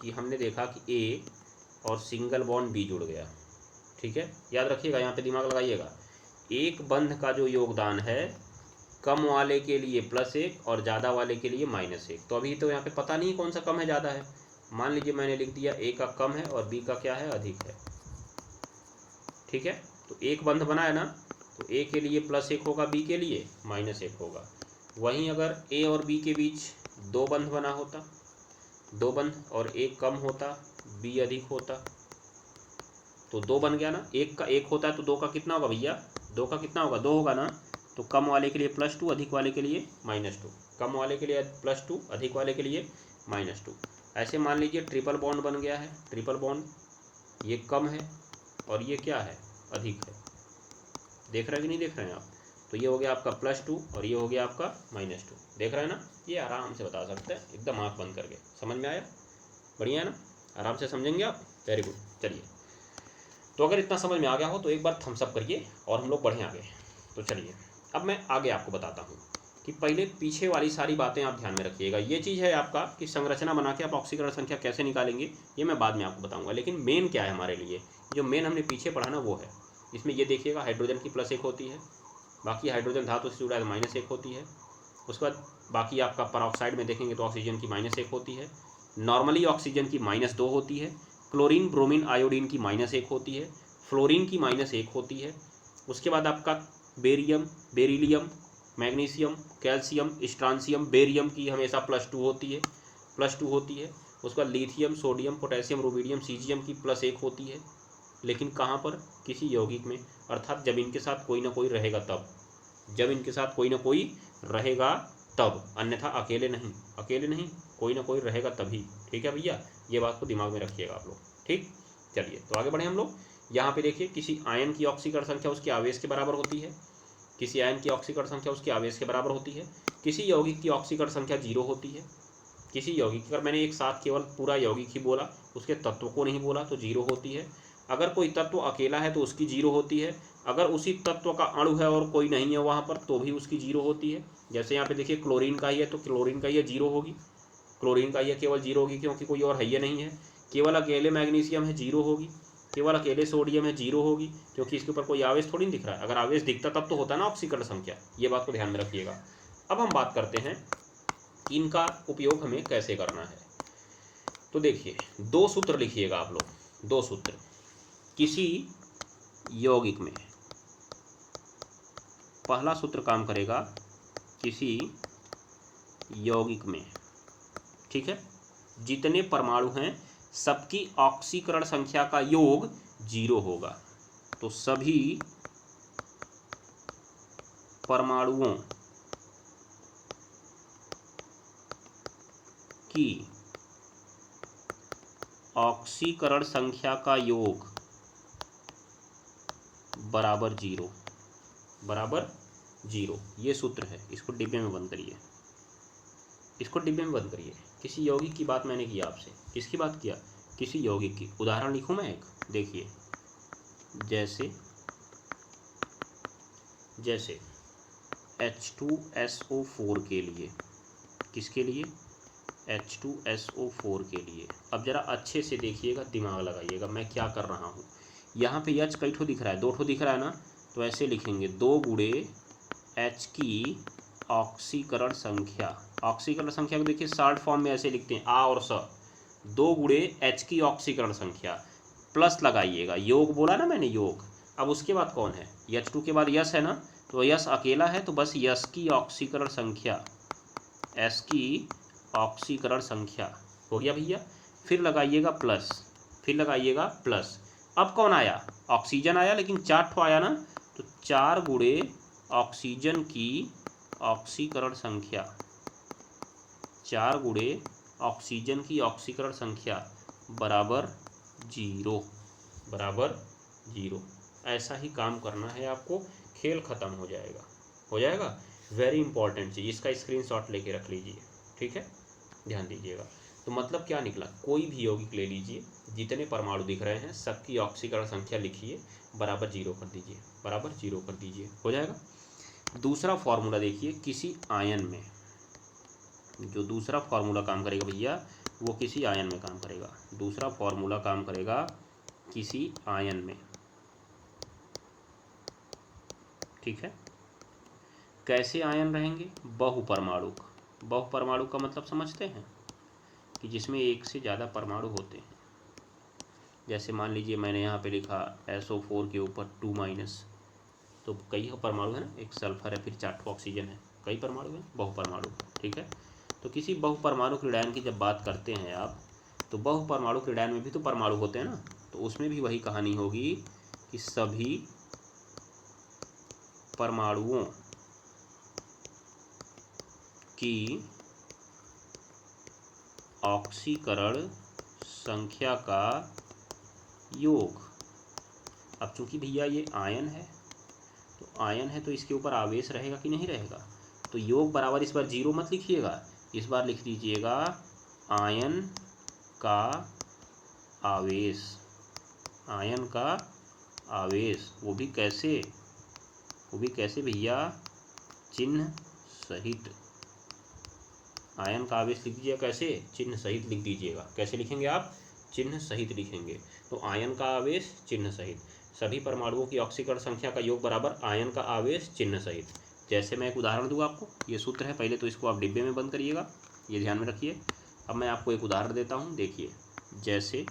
कि हमने देखा कि A और सिंगल बॉन्ड B जुड़ गया। ठीक है, याद रखिएगा, यहाँ पे दिमाग लगाइएगा। एक बंध का जो योगदान है, कम वाले के लिए +1 और ज़्यादा वाले के लिए -1। तो अभी तो यहाँ पे पता नहीं कौन सा कम है ज़्यादा है। मान लीजिए मैंने लिख दिया A का कम है और B का क्या है, अधिक है। ठीक है, तो एक बंध बना है ना, तो A के लिए +1 होगा, B के लिए -1 होगा। वहीं अगर A और B के बीच 2 बंध बना होता 2 बन और 1 कम होता, बी अधिक होता, तो 2 बन गया ना। 1 का 1 होता है तो 2 का कितना होगा भैया, 2 का कितना होगा, 2 होगा ना। तो कम वाले के लिए +2, अधिक वाले के लिए -2, कम वाले के लिए +2, अधिक वाले के लिए -2। ऐसे मान लीजिए ट्रिपल बॉन्ड बन गया है, ट्रिपल बॉन्ड, ये कम है और ये क्या है, अधिक है। देख रहे हैं कि नहीं देख रहे हैं आप। तो ये हो गया आपका +2 और ये हो गया आपका -2। देख रहे हैं ना, ये आराम से बता सकते हैं, एकदम आँख बंद करके। समझ में आया, बढ़िया है ना, आराम से समझेंगे आप, वेरी गुड। चलिए, तो अगर इतना समझ में आ गया हो तो एक बार थम्स अप करिए और हम लोग बढ़ें आगे। तो चलिए, अब मैं आगे आपको बताता हूँ कि पहले पीछे वाली सारी बातें आप ध्यान में रखिएगा। ये चीज़ है आपका कि संरचना बना के आप ऑक्सीकरण संख्या कैसे निकालेंगे, ये मैं बाद में आपको बताऊंगा। लेकिन मेन क्या है हमारे लिए, जो मेन हमने पीछे पढ़ा ना वो है। इसमें ये देखिएगा, हाइड्रोजन की +1 होती है, बाकी हाइड्रोजन धातु से जुड़ा है -1 होती है। उसके बाद बाकी आपका परऑक्साइड में देखेंगे तो ऑक्सीजन की -1 होती है, नॉर्मली ऑक्सीजन की -2 होती है, क्लोरीन ब्रोमीन आयोडीन की -1 होती है, फ्लोरीन की -1 होती है। उसके बाद आपका barium, beryllium, magnesium, calcium, strontium, barium की हमेशा +2 होती है, +2 होती है। उसके बाद lithium, sodium, potassium, rubidium, caesium की +1 होती है। लेकिन कहाँ पर, किसी यौगिक में, अर्थात जब इनके साथ कोई ना कोई रहेगा तब, जब इनके साथ कोई ना कोई रहेगा तब, अन्यथा अकेले नहीं, अकेले नहीं, कोई ना कोई रहेगा तभी। ठीक है भैया, ये बात को दिमाग में रखिएगा आप लोग। ठीक, चलिए तो आगे बढ़े हम लोग। यहाँ पे देखिए, किसी आयन की ऑक्सीकरण संख्या उसके आवेश के बराबर होती है, किसी आयन की ऑक्सीकरण संख्या उसके आवेश के बराबर होती है। किसी यौगिक की ऑक्सीकरण संख्या 0 होती है। किसी यौगिक, अगर मैंने एक साथ केवल पूरा यौगिक ही बोला, उसके तत्व को नहीं बोला, तो 0 होती है। अगर कोई तत्व अकेला है तो उसकी 0 होती है। अगर उसी तत्व का अणु है और कोई नहीं है वहाँ पर, तो भी उसकी 0 होती है। जैसे यहाँ पे देखिए, क्लोरीन का ही है तो क्लोरीन का ये 0 होगी, क्लोरीन का ये केवल 0 होगी, क्योंकि कोई और है ये नहीं है। केवल अकेले मैग्नीशियम है, 0 होगी। केवल अकेले सोडियम है, 0 होगी, क्योंकि इसके ऊपर कोई आवेश थोड़ी नहीं दिख रहा है। अगर आवेश दिखता तब तो होता ना ऑक्सीकरण संख्या। ये बात को ध्यान में रखिएगा। अब हम बात करते हैं कि इनका उपयोग हमें कैसे करना है। तो देखिए, 2 सूत्र लिखिएगा आप लोग, 2 सूत्र। किसी यौगिक में पहला सूत्र काम करेगा, किसी यौगिक में, ठीक है, जितने परमाणु हैं सबकी ऑक्सीकरण संख्या का योग 0 होगा। तो सभी परमाणुओं की ऑक्सीकरण संख्या का योग बराबर 0, बराबर 0। ये सूत्र है, इसको डिब्बे में बंद करिए, इसको डिब्बे में बंद करिए। किसी यौगिक की बात मैंने किया आपसे, किसकी बात किया, किसी यौगिक की। उदाहरण लिखूं मैं एक, देखिए, जैसे H2SO4 के लिए, किसके लिए, H2SO4 के लिए। अब जरा अच्छे से देखिएगा, दिमाग लगाइएगा मैं क्या कर रहा हूँ। यहाँ पे H कई ठो दिख रहा है, 2 ठो दिख रहा है ना, तो ऐसे लिखेंगे 2 गुणे H की ऑक्सीकरण संख्या। ऑक्सीकरण संख्या को देखिए शॉर्ट फॉर्म में ऐसे लिखते हैं, आ और स। 2 गुणे H की ऑक्सीकरण संख्या, प्लस लगाइएगा, योग बोला ना मैंने, योग। अब उसके बाद कौन है, H2 के बाद यस है ना, तो यस अकेला है तो बस यस की ऑक्सीकरण संख्या, S की ऑक्सीकरण संख्या हो गया भैया। फिर लगाइएगा प्लस, फिर लगाइएगा प्लस। अब कौन आया, ऑक्सीजन आया, लेकिन 4 ठो आया ना, तो 4 गुणे ऑक्सीजन की ऑक्सीकरण संख्या, 4 गुणे ऑक्सीजन की ऑक्सीकरण संख्या बराबर 0, बराबर 0। ऐसा ही काम करना है आपको, खेल खत्म हो जाएगा, हो जाएगा। वेरी इंपॉर्टेंट चीज़, इसका स्क्रीनशॉट लेके रख लीजिए, ठीक है, ध्यान दीजिएगा। तो मतलब क्या निकला, कोई भी यौगिक ले लीजिए, जितने परमाणु दिख रहे हैं सबकी ऑक्सीकरण संख्या लिखिए, बराबर 0 कर दीजिए, बराबर 0 कर दीजिए, हो जाएगा। दूसरा फॉर्मूला देखिए, किसी आयन में, जो दूसरा फॉर्मूला काम करेगा भैया, वो किसी आयन में काम करेगा। दूसरा फॉर्मूला काम करेगा किसी आयन में, ठीक है। कैसे आयन रहेंगे, बहुपरमाणुक। बहुपरमाणु का मतलब समझते हैं, कि जिसमें एक से ज़्यादा परमाणु होते हैं। जैसे मान लीजिए मैंने यहाँ पे लिखा SO4 के ऊपर 2-, तो कई परमाणु है ना, एक सल्फर है, फिर 4 ठो ऑक्सीजन है, कई परमाणु हैं, बहुपरमाणु, ठीक है। तो किसी बहुपरमाणु क्रीडायन की जब बात करते हैं आप, तो बहुपरमाणु क्रीडायन में भी तो परमाणु होते हैं ना, तो उसमें भी वही कहानी होगी कि सभी परमाणुओं की ऑक्सीकरण संख्या का योग। अब चूंकि भैया ये आयन है, तो आयन है तो इसके ऊपर आवेश रहेगा कि नहीं रहेगा, तो योग बराबर इस बार 0 मत लिखिएगा, इस बार लिख दीजिएगा आयन का आवेश। आयन का आवेश, वो भी कैसे भैया, चिन्ह सहित। आयन का आवेश लिख दीजिएगा कैसे, चिन्ह सहित लिख दीजिएगा। कैसे लिखेंगे आप, चिन्ह सहित लिखेंगे। तो आयन का आवेश चिन्ह सहित, सभी परमाणुओं की ऑक्सीकरण संख्या का योग बराबर आयन का आवेश चिन्ह सहित। जैसे मैं एक उदाहरण दूँ आपको, ये सूत्र है, पहले तो इसको आप डिब्बे में बंद करिएगा, ये ध्यान में रखिए। अब मैं आपको एक उदाहरण देता हूँ, देखिए। जैसे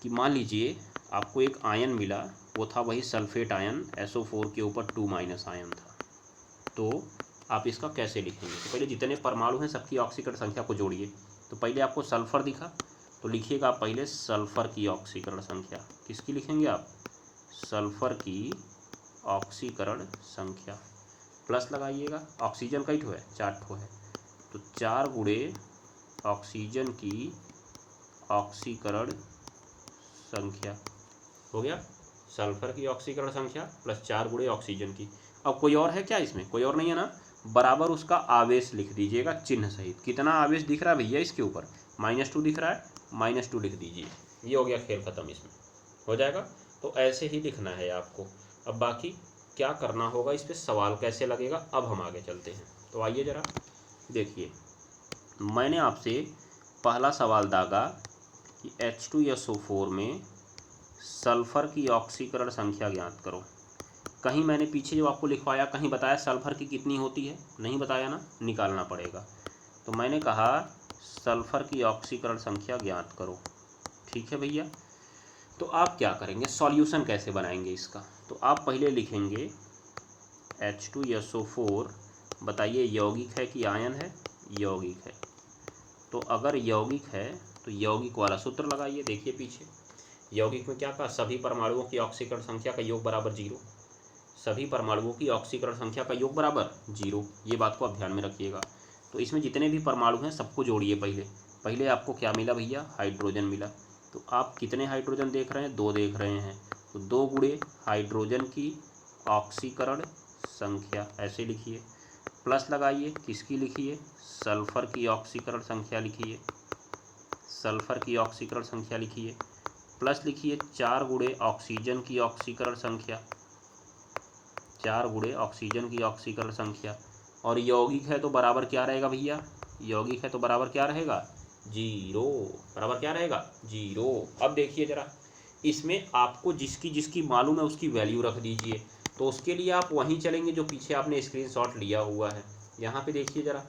कि मान लीजिए आपको एक आयन मिला, वो था वही सल्फेट आयन, SO4 के ऊपर 2 माइनस आयन था। तो आप इसका कैसे लिखेंगे, तो पहले जितने परमाणु हैं सबकी ऑक्सीकरण संख्या को जोड़िए। तो पहले आपको सल्फर दिखा, तो लिखिएगा आप पहले सल्फर की ऑक्सीकरण संख्या। किसकी लिखेंगे आप, सल्फर की ऑक्सीकरण संख्या, प्लस लगाइएगा। ऑक्सीजन कई ठो है, 4 ठो है, तो 4 गुणे ऑक्सीजन की ऑक्सीकरण संख्या हो गया। सल्फर की ऑक्सीकरण संख्या प्लस 4 गुणे ऑक्सीजन की। अब कोई और है क्या इसमें, कोई और नहीं है ना, बराबर उसका आवेश लिख दीजिएगा चिन्ह सहित। कितना आवेश दिख रहा है भैया इसके ऊपर, -2 दिख रहा है, -2 लिख दीजिए। ये हो गया खेल खत्म, इसमें हो जाएगा। तो ऐसे ही लिखना है आपको। अब बाकी क्या करना होगा, इस पर सवाल कैसे लगेगा, अब हम आगे चलते हैं। तो आइए जरा देखिए, मैंने आपसे पहला सवाल दागा कि H2SO4 में सल्फर की ऑक्सीकरण संख्या ज्ञात करो। कहीं मैंने पीछे जो आपको लिखवाया, कहीं बताया सल्फर की कितनी होती है, नहीं बताया ना, निकालना पड़ेगा। तो मैंने कहा सल्फर की ऑक्सीकरण संख्या ज्ञात करो, ठीक है भैया। तो आप क्या करेंगे, सॉल्यूशन कैसे बनाएंगे इसका, तो आप पहले लिखेंगे H2SO4, बताइए यौगिक है कि आयन है, यौगिक है। तो अगर यौगिक है तो यौगिक वाला सूत्र लगाइए। देखिए पीछे यौगिक में क्या कहा, सभी परमाणुओं की ऑक्सीकरण संख्या का योग बराबर 0। सभी परमाणुओं की ऑक्सीकरण संख्या का योग बराबर 0, ये बात को आप ध्यान में रखिएगा। तो इसमें जितने भी परमाणु हैं सबको जोड़िए। पहले आपको क्या मिला भैया, हाइड्रोजन मिला। तो आप कितने हाइड्रोजन देख रहे हैं, 2 देख रहे हैं, तो 2 गुणे हाइड्रोजन की ऑक्सीकरण संख्या, ऐसे लिखिए। प्लस लगाइए, किसकी लिखिए, सल्फर की ऑक्सीकरण संख्या लिखिए, सल्फर की ऑक्सीकरण संख्या लिखिए। प्लस लिखिए 4 गुणे ऑक्सीजन की ऑक्सीकरण संख्या, 4 गुणे ऑक्सीजन की ऑक्सीकरण संख्या। और यौगिक है तो बराबर क्या रहेगा भैया, यौगिक है तो बराबर क्या रहेगा, 0। बराबर क्या रहेगा, 0। अब देखिए जरा, इसमें आपको जिसकी जिसकी मालूम है उसकी वैल्यू रख दीजिए। तो उसके लिए आप वहीं चलेंगे जो पीछे आपने स्क्रीनशॉट लिया हुआ है। यहाँ पे देखिए जरा,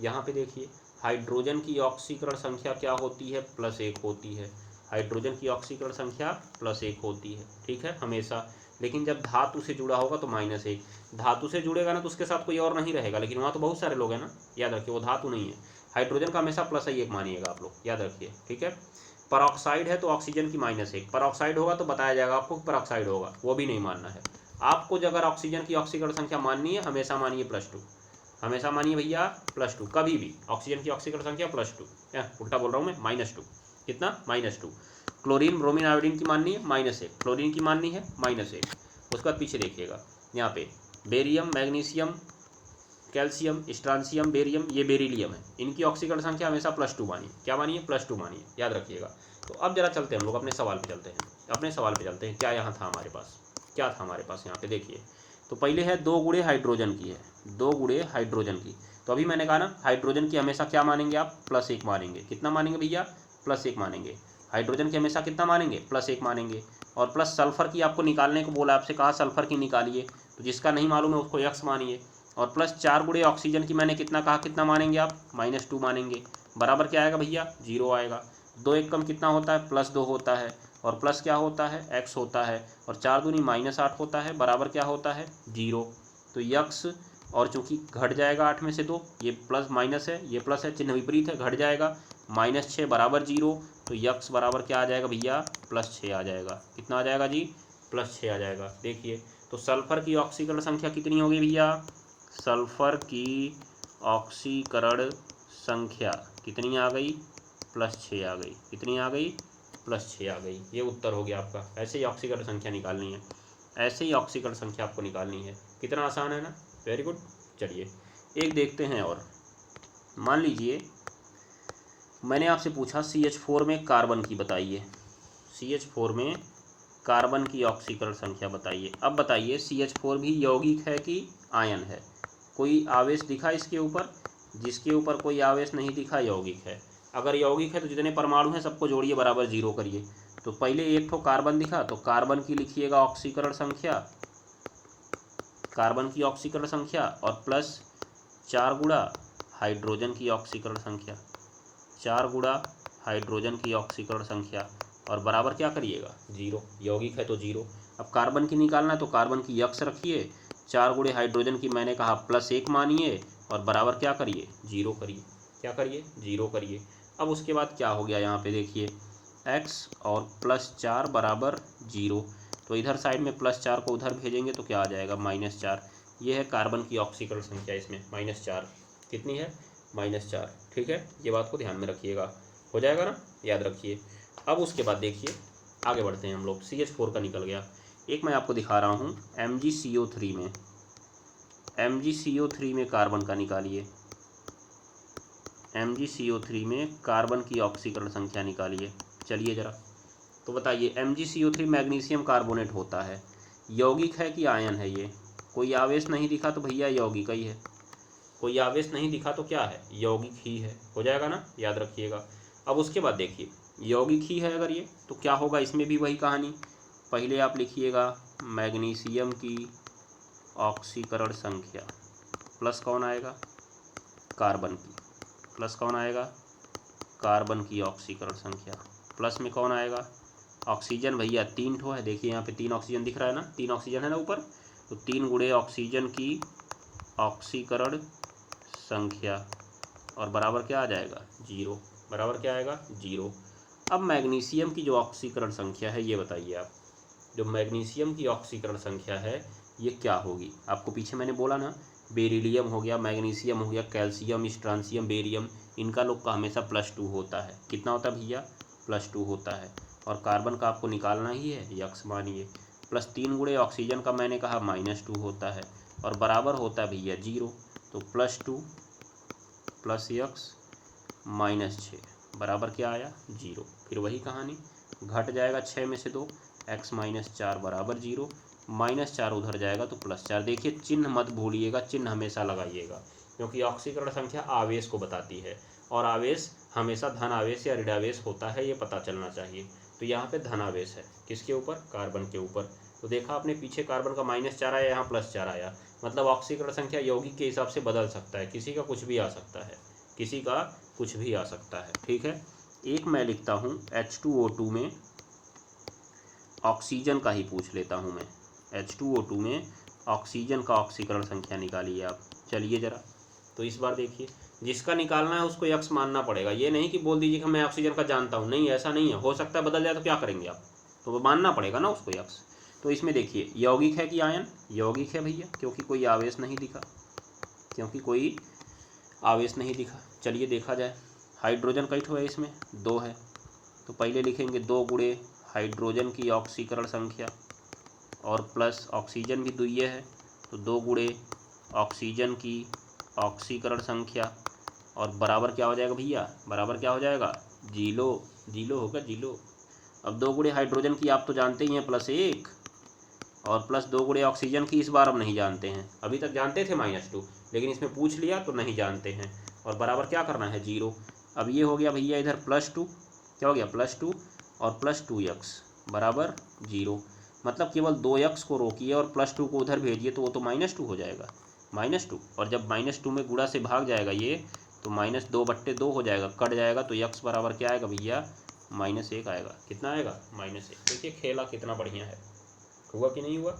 यहाँ पे देखिए, हाइड्रोजन की ऑक्सीकरण संख्या क्या होती है, +1 होती है। हाइड्रोजन की ऑक्सीकरण संख्या +1 होती है, ठीक है, हमेशा। लेकिन जब धातु से जुड़ा होगा तो -1। धातु से जुड़ेगा ना तो उसके साथ कोई और नहीं रहेगा, लेकिन वहाँ तो बहुत सारे लोग हैं ना, याद रखिए वो धातु नहीं है। हाइड्रोजन का हमेशा +1 मानिएगा आप लोग, याद रखिए, ठीक है। परऑक्साइड है तो ऑक्सीजन की -1, परऑक्साइड होगा तो बताया जाएगा आपको परऑक्साइड होगा, वो भी नहीं मानना है आपको। अगर ऑक्सीजन की ऑक्सीकरण संख्या माननी है, हमेशा मानिए +2, हमेशा मानिए भैया +2, कभी भी ऑक्सीजन की ऑक्सीकरण संख्या +2। उल्टा बोल रहा हूँ मैं, -2, कितना, -2। क्लोरीन ब्रोमीन आयोडीन की माननी है -1, क्लोरीन की माननी है -1। उसके बाद पीछे देखिएगा, यहाँ पे barium, magnesium, calcium, strontium, barium, ये बेरिलियम है, इनकी ऑक्सीकरण संख्या हमेशा +2 मानिए। क्या मानिए, +2 मानिए, याद रखिएगा। तो अब जरा चलते हैं हम लोग अपने सवाल पे चलते हैं, अपने सवाल पे चलते हैं। क्या यहाँ था हमारे पास, क्या था हमारे पास यहाँ पे देखिए। तो पहले है 2 गुणे हाइड्रोजन की है, 2 गुणे हाइड्रोजन की। तो अभी मैंने कहा ना, हाइड्रोजन की हमेशा क्या मानेंगे आप, +1 मानेंगे। कितना मानेंगे भैया, +1 मानेंगे। हाइड्रोजन की हमेशा कितना मानेंगे, +1 मानेंगे। और प्लस सल्फर की आपको निकालने को बोला, आपसे कहा सल्फर की निकालिए, तो जिसका नहीं मालूम है उसको x मानिए। और प्लस 4 गुणे ऑक्सीजन की मैंने कितना कहा, कितना मानेंगे आप, -2 मानेंगे। बराबर क्या आएगा भैया, 0 आएगा। 2 एक कम कितना होता है, +2 होता है। और प्लस क्या होता है, x होता है। और 4 दूनी -8 होता है, बराबर क्या होता है, 0। तो x और चूंकि घट जाएगा 8 में से 2, ये प्लस माइनस है, ये प्लस है, चिन्ह विपरीत है, घट जाएगा, -6 बराबर 0, तो यक्स बराबर क्या आ जाएगा भैया, +6 आ जाएगा। कितना आ जाएगा जी, +6 आ जाएगा। देखिए तो सल्फर की ऑक्सीकरण संख्या कितनी होगी भैया, सल्फर की ऑक्सीकरण संख्या कितनी आ गई, +6 आ गई। कितनी आ गई, +6 आ गई। ये उत्तर हो गया आपका। ऐसे ही ऑक्सीकरण संख्या निकालनी है, ऐसे ही ऑक्सीकरण संख्या आपको निकालनी है। कितना आसान है ना, वेरी गुड। चलिए एक देखते हैं और। मान लीजिए मैंने आपसे पूछा CH4 में कार्बन की बताइए, CH4 में कार्बन की ऑक्सीकरण संख्या बताइए। अब बताइए CH4 भी यौगिक है कि आयन है, कोई आवेश दिखा इसके ऊपर, जिसके ऊपर कोई आवेश नहीं दिखा यौगिक है। अगर यौगिक है तो जितने परमाणु हैं सबको जोड़िए, बराबर 0 करिए। तो पहले एक ठो कार्बन दिखा, तो कार्बन की लिखिएगा ऑक्सीकरण संख्या, कार्बन की ऑक्सीकरण संख्या, और +4 गुणा हाइड्रोजन की ऑक्सीकरण संख्या, 4 गुणा हाइड्रोजन की ऑक्सीकरण संख्या, और बराबर क्या करिएगा, 0। यौगिक है तो 0। अब कार्बन की निकालना है तो कार्बन की यक्स रखिए, 4 गुणे हाइड्रोजन की मैंने कहा +1 मानिए, और बराबर क्या करिए, 0 करिए। क्या करिए, 0 करिए। अब उसके बाद क्या हो गया, यहाँ पे देखिए x और +4 बराबर 0, तो इधर साइड में +4 को उधर भेजेंगे तो क्या आ जाएगा, -4। ये है कार्बन की ऑक्सीकरण संख्या, इसमें -4 कितनी है, -4। ठीक है, ये बात को ध्यान में रखिएगा, हो जाएगा ना, याद रखिए। अब उसके बाद देखिए आगे बढ़ते हैं हम लोग। CH4 का निकल गया। एक मैं आपको दिखा रहा हूँ MgCO3 में, MgCO3 में कार्बन का निकालिए, MgCO3 में कार्बन की ऑक्सीकरण संख्या निकालिए। चलिए ज़रा, तो बताइए MgCO3 मैग्नीशियम कार्बोनेट होता है, यौगिक है कि आयन है। ये कोई आवेश नहीं दिखा तो भैया यौगिक ही है, कोई आवेश नहीं दिखा तो क्या है, यौगिक ही है। हो जाएगा ना, याद रखिएगा। अब उसके बाद देखिए यौगिक ही है अगर ये, तो क्या होगा, इसमें भी वही कहानी। पहले आप लिखिएगा मैग्नीशियम की ऑक्सीकरण संख्या, प्लस कौन आएगा, कार्बन की, प्लस कौन आएगा, कार्बन की ऑक्सीकरण संख्या, प्लस में कौन आएगा, ऑक्सीजन। भैया 3 ठो है, देखिए यहाँ पे 3 ऑक्सीजन दिख रहा है ना, 3 ऑक्सीजन है ना ऊपर, तो 3 गुणे ऑक्सीजन की ऑक्सीकरण संख्या, और बराबर क्या आ जाएगा, 0। बराबर क्या आएगा, 0। अब मैग्नीशियम की जो ऑक्सीकरण संख्या है ये बताइए आप, जो मैग्नीशियम की ऑक्सीकरण संख्या है ये क्या होगी। आपको पीछे मैंने बोला ना, बेरिलियम हो गया, मैग्नीशियम हो गया, कैल्शियम, स्ट्रांसियम, बेरियम, इनका लोग का हमेशा +2 होता है। कितना होता है भैया, +2 होता है। और कार्बन का आपको निकालना ही है, यक्स मानिए, +3 गुणे ऑक्सीजन का मैंने कहा -2 होता है, और बराबर होता है भैया 0। तो +2 + यक्स -6 बराबर क्या आया, 0। फिर वही कहानी, घट जाएगा 6 में से 2, x -4 बराबर 0, -4 उधर जाएगा तो +4। देखिए चिन्ह मत भूलिएगा, चिन्ह हमेशा लगाइएगा, क्योंकि ऑक्सीकरण संख्या आवेश को बताती है, और आवेश हमेशा धन आवेश या ऋण आवेश होता है, ये पता चलना चाहिए। तो यहाँ पे धन आवेश है, किसके ऊपर, कार्बन के ऊपर। तो देखा आपने पीछे कार्बन का -4 आया, यहाँ +4 आया, मतलब ऑक्सीकरण संख्या यौगिक के हिसाब से बदल सकता है, किसी का कुछ भी आ सकता है, किसी का कुछ भी आ सकता है। ठीक है, एक मैं लिखता हूँ H2O2 में ऑक्सीजन का ही पूछ लेता हूँ मैं, H2O2 में ऑक्सीजन का ऑक्सीकरण संख्या निकालिए आप। चलिए ज़रा, तो इस बार देखिए जिसका निकालना है उसको यक्स मानना पड़ेगा, ये नहीं कि बोल दीजिए कि मैं ऑक्सीजन का जानता हूँ, नहीं ऐसा नहीं है, हो सकता है बदल जाए तो क्या करेंगे आप, तो वो मानना पड़ेगा ना उसको यक्स। तो इसमें देखिए यौगिक है कि आयन, यौगिक है भैया, क्योंकि कोई आवेश नहीं दिखा, क्योंकि कोई आवेश नहीं दिखा। चलिए देखा जाए, हाइड्रोजन कई ठो है इसमें, 2 है, तो पहले लिखेंगे 2 गुणे हाइड्रोजन की ऑक्सीकरण संख्या, और प्लस ऑक्सीजन भी दुइये है, तो 2 गुणे ऑक्सीजन की ऑक्सीकरण संख्या, और बराबर क्या हो जाएगा भैया, बराबर क्या हो जाएगा, 0। 0 होगा, 0। अब 2 गुणे हाइड्रोजन की आप तो जानते ही हैं +1, और +2 गुणे ऑक्सीजन की इस बार अब नहीं जानते हैं, अभी तक जानते थे -2, लेकिन इसमें पूछ लिया तो नहीं जानते हैं, और बराबर क्या करना है, 0। अब ये हो गया भैया इधर +2, क्या हो गया, +2 और +2 यक्स बराबर 0, मतलब केवल 2 यक्स को रोकिए और +2 को उधर भेजिए तो वो तो -2 हो जाएगा, -2। और जब -2 में गुणा से भाग जाएगा ये, तो -2/2 हो जाएगा, कट जाएगा, तो यक्स बराबर क्या आएगा भैया, -1 आएगा। कितना आएगा, -1। देखिए खेला कितना बढ़िया है, हुआ कि नहीं हुआ।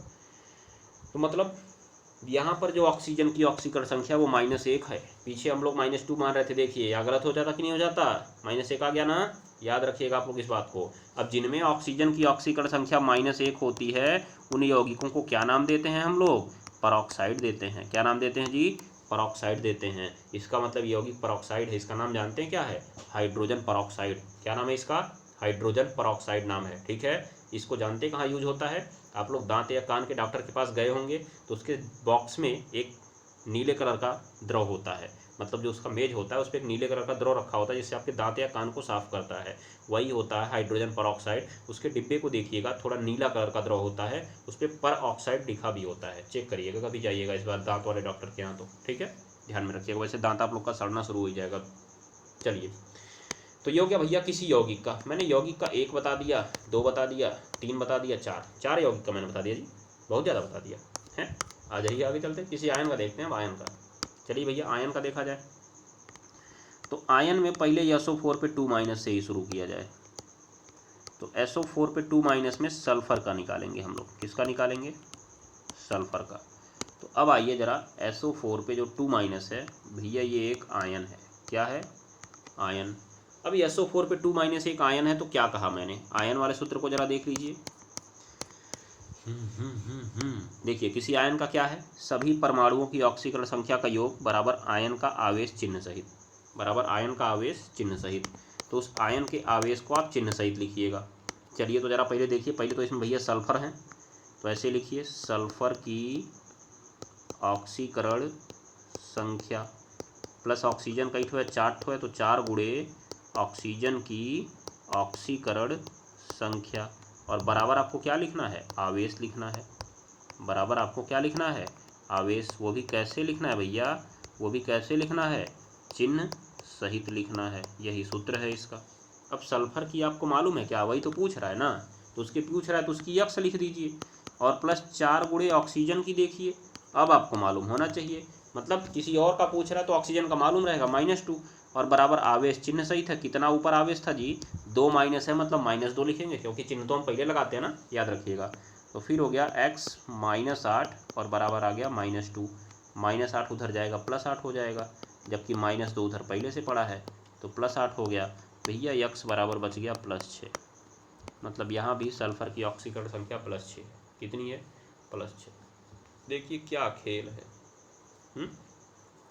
तो मतलब यहाँ पर जो ऑक्सीजन की ऑक्सीकरण संख्या वो -1 है। पीछे हम लोग -2 मान रहे थे, देखिए यहाँ गलत हो जाता कि नहीं हो जाता, -1 आ गया ना, याद रखिएगा आप लोग इस बात को। अब जिनमें ऑक्सीजन की ऑक्सीकरण संख्या -1 होती है उन यौगिकों को क्या नाम देते हैं हम लोग, परऑक्साइड देते हैं। क्या नाम देते हैं जी, परऑक्साइड देते हैं। इसका मतलब यौगिक परऑक्साइड है। इसका नाम जानते हैं क्या है, हाइड्रोजन परऑक्साइड। क्या नाम है इसका, हाइड्रोजन परऑक्साइड नाम है, ठीक है। इसको जानते हैं कहाँ यूज होता है, आप लोग दांत या कान के डॉक्टर के पास गए होंगे तो उसके बॉक्स में एक नीले कलर का द्रव होता है, मतलब जो उसका मेज होता है उस पर एक नीले कलर का द्रव रखा होता है जिससे आपके दांत या कान को साफ करता है, वही होता है हाइड्रोजन परऑक्साइड। उसके डिब्बे को देखिएगा, थोड़ा नीला कलर का द्रव होता है, उस पर परऑक्साइड लिखा भी होता है। चेक करिएगा कभी जाइएगा इस बार दांत वाले डॉक्टर के यहाँ तो, ठीक है, ध्यान में रखिएगा। वैसे दांत आप लोग का सड़ना शुरू हो जाएगा। चलिए, तो ये हो गया भैया किसी यौगिक का। मैंने यौगिक का 1 बता दिया, 2 बता दिया, 3 बता दिया, 4 यौगिक का मैंने बता दिया जी, बहुत ज़्यादा बता दिया है। आ जाइए आगे चलते हैं, किसी आयन का देखते हैं। अब आयन का, चलिए भैया आयन का देखा जाए तो आयन में पहले SO4 पे 2- से ही शुरू किया जाए। तो SO4 पे 2- में सल्फर का निकालेंगे हम लोग। किसका निकालेंगे, सल्फर का। तो अब आइए ज़रा SO4 पे जो 2- है भैया ये एक आयन है। क्या है, आयन। अब SO4 पे 2- एक आयन है तो क्या कहा मैंने, आयन वाले सूत्र को जरा देख लीजिए। देखिए किसी आयन का क्या है, सभी परमाणुओं की ऑक्सीकरण संख्या का योग बराबर आयन का आवेश चिन्ह सहित, बराबर आयन का आवेश चिन्ह सहित। तो उस आयन के आवेश को आप चिन्ह सहित लिखिएगा। चलिए तो जरा पहले देखिए, पहले तो इसमें भैया सल्फर है तो ऐसे लिखिए, सल्फर की ऑक्सीकरण संख्या प्लस ऑक्सीजन कई ठो है, 4 ठो है, तो 4 गुणे ऑक्सीजन की ऑक्सीकरण संख्या, और बराबर आपको क्या लिखना है, आवेश लिखना है। बराबर आपको क्या लिखना है, आवेश। वो भी कैसे लिखना है भैया, वो भी कैसे लिखना है, चिन्ह सहित लिखना है। यही सूत्र है इसका। अब सल्फर की आपको मालूम है क्या, वही तो पूछ रहा है ना, तो उसके पूछ रहा है तो उसकी यक्स लिख दीजिए, और प्लस 4 गुणे ऑक्सीजन की देखिए, अब आपको मालूम होना चाहिए। मतलब किसी और का पूछ रहा है तो ऑक्सीजन का मालूम रहेगा -2, और बराबर आवेश चिन्ह सहित है। कितना ऊपर आवेश था जी, 2 माइनस है मतलब -2 लिखेंगे, क्योंकि चिन्ह तो हम पहले लगाते हैं ना, याद रखिएगा। तो फिर हो गया x -8 और बराबर आ गया -2। -8 उधर जाएगा +8 हो जाएगा, जबकि -2 उधर पहले से पड़ा है तो +8 हो गया भैया। x बराबर बच गया +6। मतलब यहाँ भी सल्फर की ऑक्सीकरण संख्या +6 है। कितनी है, +6। देखिए क्या खेल है,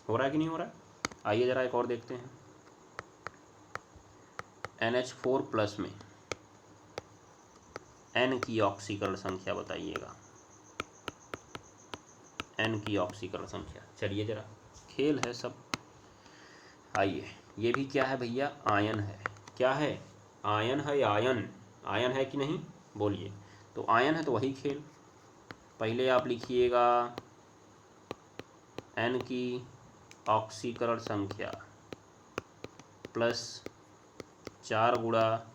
हो रहा है कि नहीं हो रहा है। आइए ज़रा एक और देखते हैं। NH4+ में N की ऑक्सीकरण संख्या बताइएगा, N की ऑक्सीकरण संख्या। चलिए ज़रा, खेल है सब। आइए, ये भी क्या है भैया, आयन है। क्या है, आयन है। आयन, आयन है कि नहीं बोलिए। तो आयन है तो वही खेल। पहले आप लिखिएगा N की ऑक्सीकरण संख्या प्लस 4 गुणा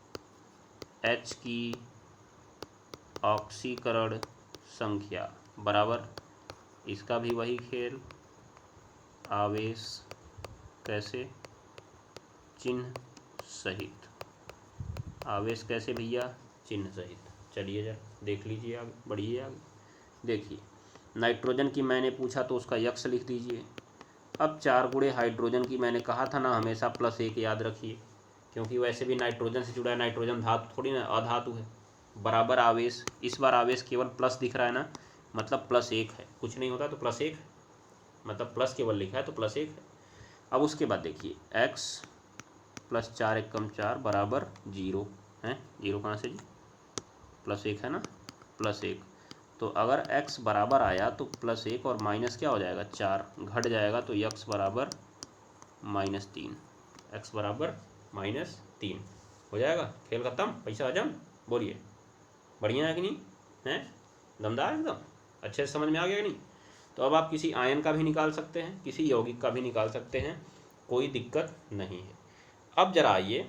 H की ऑक्सीकरण संख्या बराबर, इसका भी वही खेल, आवेश कैसे, चिन्ह सहित। आवेश कैसे भैया, चिन्ह सहित। चलिए जरा देख लीजिए आगे, बढ़िए आगे। देखिए नाइट्रोजन की मैंने पूछा तो उसका यक्स लिख दीजिए। अब 4 गुणे हाइड्रोजन की मैंने कहा था ना, हमेशा +1 याद रखिए, क्योंकि वैसे भी नाइट्रोजन से जुड़ा है, नाइट्रोजन धातु थोड़ी ना, अधातु है। बराबर आवेश, इस बार आवेश केवल प्लस दिख रहा है ना, मतलब +1 है, कुछ नहीं होता तो +1 है, मतलब प्लस केवल लिखा है तो +1 है। अब उसके बाद देखिए x + 4 × 4 बराबर 0 है। 0 कहाँ से जी, +1 है ना, +1। तो अगर x बराबर आया तो +1 और माइनस क्या हो जाएगा, 4 घट जाएगा, तो x बराबर -3, x बराबर -3 हो जाएगा। खेल खत्म, पैसा हजम। बोलिए बढ़िया है कि नहीं है, दमदार एकदम, अच्छे से समझ में आ गया कि नहीं। तो अब आप किसी आयन का भी निकाल सकते हैं, किसी यौगिक का भी निकाल सकते हैं, कोई दिक्कत नहीं है। अब जरा आइए,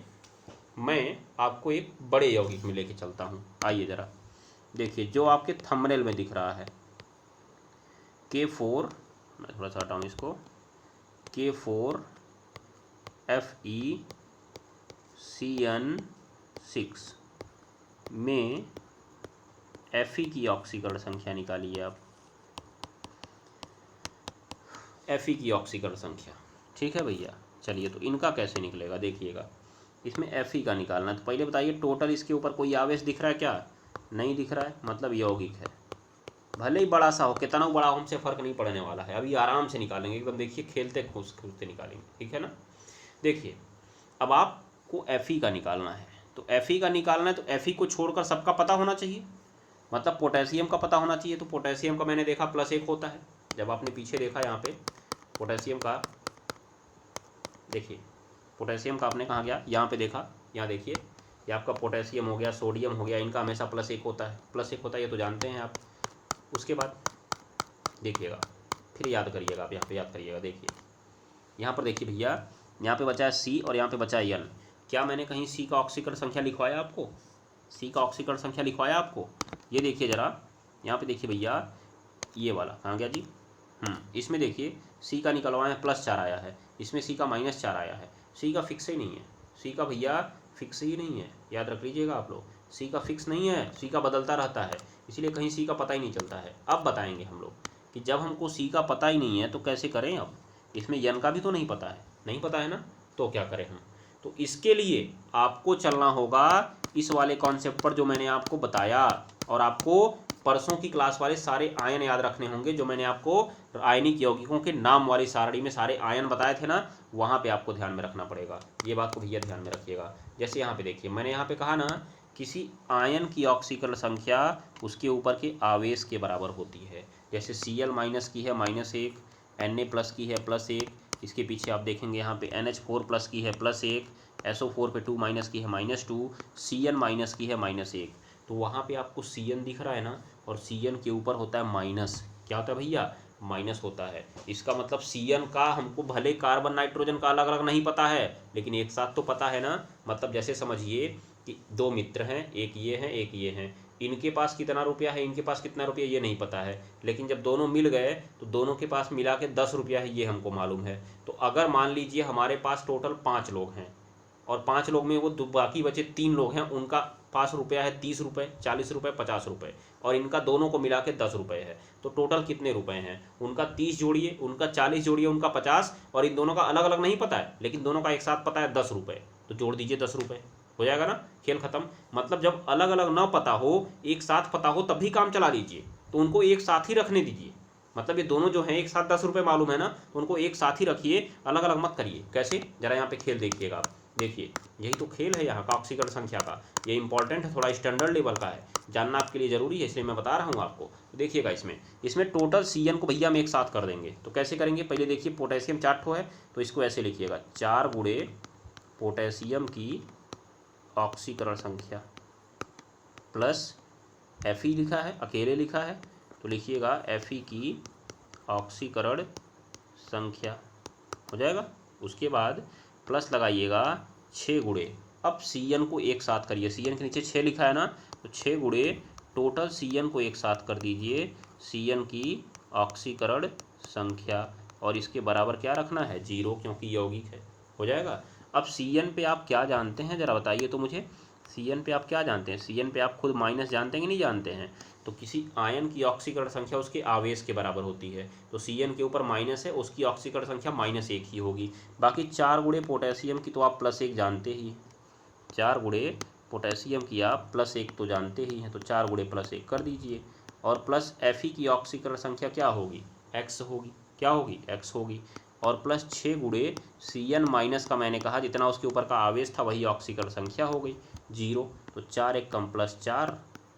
मैं आपको एक बड़े यौगिक में लेके चलता हूँ। आइए जरा देखिए, जो आपके थंबनेल में दिख रहा है K4, मैं थोड़ा सा हटाऊँ इसको, K4FeCN6 में Fe की ऑक्सीकरण संख्या निकालिए आप। Fe की ऑक्सीकरण संख्या। ठीक है भैया, चलिए तो इनका कैसे निकलेगा देखिएगा। इसमें Fe का निकालना है, तो पहले बताइए टोटल इसके ऊपर कोई आवेश दिख रहा है क्या? नहीं दिख रहा है, मतलब यौगिक है। भले ही बड़ा सा हो, कितना बड़ा हो, हमसे फ़र्क नहीं पड़ने वाला है। अभी आराम से निकालेंगे एकदम, देखिए खेलते कूदते निकालेंगे, ठीक है ना। देखिए अब आपको Fe का निकालना है, तो Fe का निकालना है तो Fe को छोड़कर सबका पता होना चाहिए, मतलब पोटेशियम का पता होना चाहिए। तो पोटेशियम का मैंने देखा +1 होता है, जब आपने पीछे देखा यहाँ पे पोटेशियम का, देखिए पोटेशियम का आपने कहाँ गया, यहाँ पे देखा, यहाँ देखिए ये आपका पोटेशियम हो गया, सोडियम हो गया, इनका हमेशा +1 होता है, +1 होता है, ये तो जानते हैं आप। उसके बाद देखिएगा, फिर याद करिएगा आप, यहाँ पे याद करिएगा। देखिए यहाँ पर देखिए भैया, यहाँ पे बचा है C और यहाँ पे बचा है N। क्या मैंने कहीं C का ऑक्सीकरण संख्या लिखवाया आपको? C का ऑक्सीकरण संख्या लिखवाया आपको? ये देखिए ज़रा, यहाँ पे देखिए भैया, ये वाला कहाँ गया जी? इसमें देखिए C का निकलवाया +4 आया है, इसमें C का -4 आया है। C का फिक्स ही नहीं है, C का भैया फिक्स ही नहीं है, याद रख लीजिएगा आप लोग। C का फिक्स नहीं है, C का बदलता रहता है, इसलिए कहीं C का पता ही नहीं चलता है। अब बताएंगे हम लोग कि जब हमको C का पता ही नहीं है तो कैसे करें। अब इसमें N का भी तो नहीं पता है, नहीं पता है ना, तो क्या करें हम? तो इसके लिए आपको चलना होगा इस वाले कॉन्सेप्ट पर जो मैंने आपको बताया, और आपको परसों की क्लास वाले सारे आयन याद रखने होंगे जो मैंने आपको आयनिक यौगिकों के नाम वाली सारणी में सारे आयन बताए थे ना, वहाँ पे आपको ध्यान में रखना पड़ेगा। ये बात को भैया ध्यान में रखिएगा। जैसे यहाँ पे देखिए, मैंने यहाँ पे कहा ना, किसी आयन की ऑक्सीकरण संख्या उसके ऊपर के आवेश के बराबर होती है। जैसे Cl- की है -1, Na+ की है +1, इसके पीछे आप देखेंगे यहाँ पे NH4+ की है +1, SO4 पे 2- की है -2, Cn- की है -1। तो वहाँ पे आपको Cn दिख रहा है ना, और Cn के ऊपर होता है माइनस। क्या होता है भैया? माइनस होता है। इसका मतलब Cn का हमको भले कार्बन नाइट्रोजन का अलग अलग नहीं पता है, लेकिन एक साथ तो पता है ना। मतलब जैसे समझिए कि दो मित्र हैं, एक ये हैं एक ये हैं, इनके पास कितना रुपया है, इनके पास कितना रुपया, ये नहीं पता है, लेकिन जब दोनों मिल गए तो दोनों के पास मिला के 10 रुपया है, ये हमको मालूम है। तो अगर मान लीजिए हमारे पास टोटल 5 लोग हैं, और 5 लोग में वो बाकी बचे 3 लोग हैं, उनका पास रुपया है 30 रुपये, 40 रुपये, 50 रुपये, और इनका दोनों को मिला के 10 रुपये है। तो टोटल कितने रुपए हैं? उनका 30 जोड़िए, उनका 40 जोड़िए, उनका 50, और इन दोनों का अलग अलग नहीं पता है, लेकिन दोनों का एक साथ पता है 10 रुपये। तो जोड़ दीजिए 10 रुपये, हो जाएगा ना, खेल खत्म। मतलब जब अलग अलग ना पता हो, एक साथ पता हो, तब भी काम चला लीजिए। तो उनको एक साथ ही रखने दीजिए। मतलब ये दोनों जो हैं एक साथ 10 रुपये मालूम है ना, तो उनको एक साथ ही रखिए, अलग अलग मत करिए। कैसे? जरा यहाँ पे खेल देखिएगा आप। देखिए यही तो खेल है यहाँ का ऑक्सीकरण संख्या का। ये इंपॉर्टेंट है, थोड़ा स्टैंडर्ड लेवल का है, जानना आपके लिए ज़रूरी है, इसलिए मैं बता रहा हूँ आपको। तो देखिएगा इसमें टोटल Cn को भैया हम एक साथ कर देंगे। तो कैसे करेंगे? पहले देखिए पोटेशियम 4 ठो है, तो इसको ऐसे लिखिएगा, 4 गुणे पोटेशियम की ऑक्सीकरण संख्या प्लस Fe लिखा है, अकेले लिखा है, तो लिखिएगा Fe की ऑक्सीकरण संख्या, हो जाएगा। उसके बाद प्लस लगाइएगा 6 गुणे, अब Cn को एक साथ करिए, Cn के नीचे 6 लिखा है ना, तो 6 गुणे टोटल Cn को एक साथ कर दीजिए, Cn की ऑक्सीकरण संख्या, और इसके बराबर क्या रखना है? 0, क्योंकि यौगिक है, हो जाएगा। अब Cn पे आप क्या जानते हैं ज़रा बताइए तो मुझे, Cn पे आप क्या जानते हैं? Cn पे आप खुद माइनस जानते हैं कि नहीं जानते हैं? तो किसी आयन की ऑक्सीकरण संख्या उसके आवेश के बराबर होती है, तो Cn के ऊपर माइनस है, उसकी ऑक्सीकरण संख्या -1 ही होगी। बाकी 4 गुणे पोटेशियम की तो आप +1 जानते ही, 4 गुणे पोटेशियम की आप +1 तो जानते ही हैं, तो 4 गुणे +1 कर दीजिए, और प्लस Fe की ऑक्सीकरण संख्या क्या होगी? x होगी। क्या होगी? x होगी। और प्लस 6 गुणे Cn- का मैंने कहा जितना उसके ऊपर का आवेश था वही ऑक्सीकरण संख्या हो गई 0। तो 4 × 4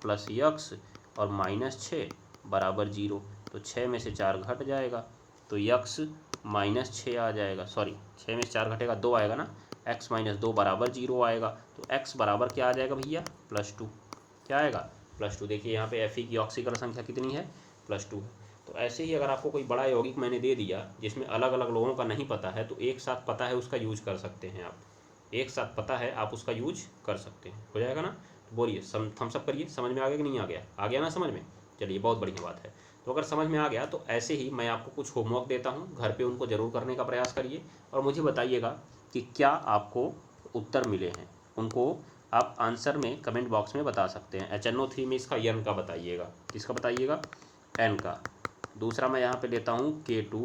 प्लस x और -6 बराबर 0। तो 6 में से 4 घट जाएगा, तो x -6 आ जाएगा, सॉरी 6 में से 4 घटेगा 2 आएगा ना, x - 2 बराबर 0 आएगा। तो x बराबर क्या आ जाएगा भैया? +2। क्या आएगा? +2। देखिए यहाँ पे Fe की ऑक्सीकरण संख्या कितनी है? +2 है। तो ऐसे ही अगर आपको कोई बड़ा यौगिक मैंने दे दिया जिसमें अलग अलग लोगों का नहीं पता है, तो एक साथ पता है उसका यूज कर सकते हैं आप, एक साथ पता है आप उसका यूज कर सकते हैं, हो जाएगा ना। तो बोलिए, थम्स अप करिए, समझ में आ गया कि नहीं आ गया? आ गया ना समझ में? चलिए बहुत बढ़िया बात है। तो अगर समझ में आ गया तो ऐसे ही मैं आपको कुछ होमवर्क देता हूँ, घर पे उनको ज़रूर करने का प्रयास करिए, और मुझे बताइएगा कि क्या आपको उत्तर मिले हैं। उनको आप आंसर में कमेंट बॉक्स में बता सकते हैं। HNO3 में इसका N का बताइएगा, किसका बताइएगा? N का। दूसरा मैं यहाँ पे लेता हूँ K2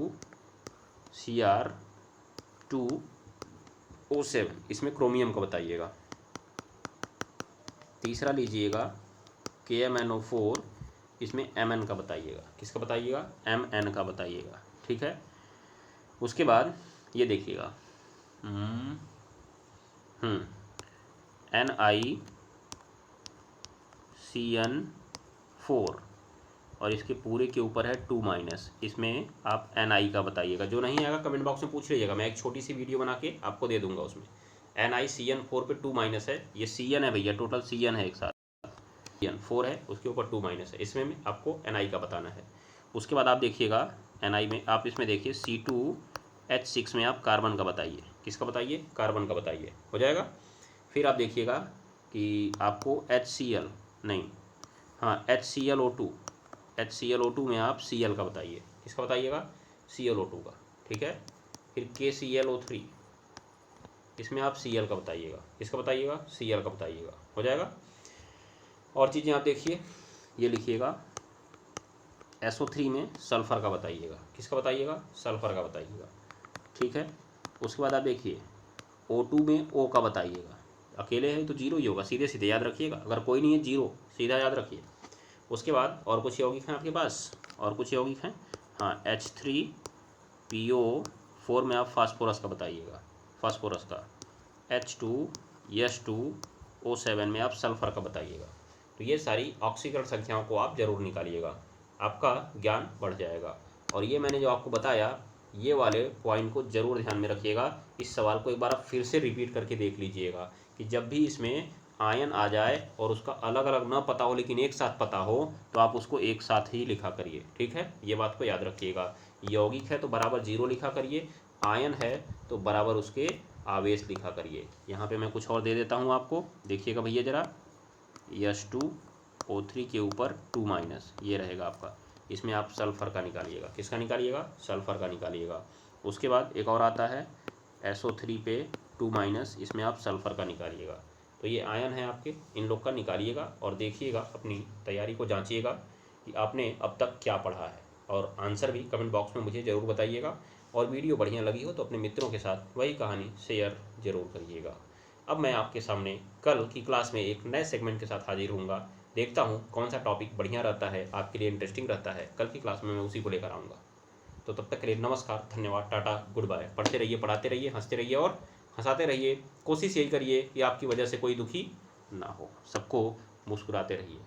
Cr2O7, इसमें क्रोमियम का बताइएगा। तीसरा लीजिएगा KMnO4, इसमें Mn का बताइएगा। किसका बताइएगा? Mn का बताइएगा। ठीक है। उसके बाद ये देखिएगा NiCN4 और इसके पूरे के ऊपर है 2-, इसमें आप Ni का बताइएगा। जो नहीं आएगा कमेंट बॉक्स में पूछ लीजिएगा, मैं एक छोटी सी वीडियो बना के आपको दे दूंगा। उसमें NiCN4 पे 2- है, ये Cn है भैया, टोटल Cn है एक साथ, Cn4 है, उसके ऊपर 2- है, इसमें आपको Ni का बताना है। उसके बाद आप देखिएगा Ni में, आप इसमें देखिए C2H6 में आप कार्बन का बताइए। किसका बताइए? कार्बन का बताइए, हो जाएगा। फिर आप देखिएगा कि आपको HCl में आप Cl का बताइए। किसका बताइएगा? ClO2 का। ठीक है। फिर KClO3, इसमें आप Cl का बताइएगा। किसका बताइएगा? Cl का बताइएगा, हो जाएगा। और चीज़ें आप देखिए, ये लिखिएगा SO3 में सल्फ़र का बताइएगा। किसका बताइएगा? सल्फ़र का बताइएगा। ठीक है। उसके बाद आप देखिए O2 में O का बताइएगा। अकेले है तो 0 ही होगा, सीधे सीधे याद रखिएगा। अगर कोई नहीं है 0, सीधा याद रखिए। उसके बाद और कुछ यौगिक हैं आपके पास? और कुछ यौगिक हैं? हाँ, H3PO4 में आप फास्फोरस का बताइएगा, फास्फोरस का। H2S2O7 में आप सल्फ़र का बताइएगा। तो ये सारी ऑक्सीकरण संख्याओं को आप जरूर निकालिएगा, आपका ज्ञान बढ़ जाएगा। और ये मैंने जो आपको बताया, ये वाले पॉइंट को जरूर ध्यान में रखिएगा। इस सवाल को एक बार आप फिर से रिपीट करके देख लीजिएगा कि जब भी इसमें आयन आ जाए और उसका अलग अलग न पता हो लेकिन एक साथ पता हो, तो आप उसको एक साथ ही लिखा करिए। ठीक है, ये बात को याद रखिएगा। यौगिक है तो बराबर 0 लिखा करिए, आयन है तो बराबर उसके आवेश लिखा करिए। यहाँ पे मैं कुछ और दे देता हूँ आपको, देखिएगा भैया ज़रा। H2O3 के ऊपर 2-, ये रहेगा आपका। इसमें आप सल्फ़र का निकालिएगा। किसका निकालिएगा? सल्फ़र का निकालिएगा। उसके बाद एक और आता है SO3 पे 2-, इसमें आप सल्फ़र का निकालिएगा। तो ये आयन है आपके, इन लोग का निकालिएगा और देखिएगा, अपनी तैयारी को जांचिएगा कि आपने अब तक क्या पढ़ा है। और आंसर भी कमेंट बॉक्स में मुझे ज़रूर बताइएगा। और वीडियो बढ़िया लगी हो तो अपने मित्रों के साथ वही कहानी शेयर ज़रूर करिएगा। अब मैं आपके सामने कल की क्लास में एक नए सेगमेंट के साथ हाजिर होऊंगा। देखता हूँ कौन सा टॉपिक बढ़िया रहता है, आपके लिए इंटरेस्टिंग रहता है। कल की क्लास में मैं उसी को लेकर आऊँगा। तो तब तक के लिए नमस्कार, धन्यवाद, टाटा, गुड बाय। पढ़ते रहिए, पढ़ाते रहिए, हंसते रहिए और हंसाते रहिए। कोशिश यही करिए कि आपकी वजह से कोई दुखी ना हो। सबको मुस्कुराते रहिए।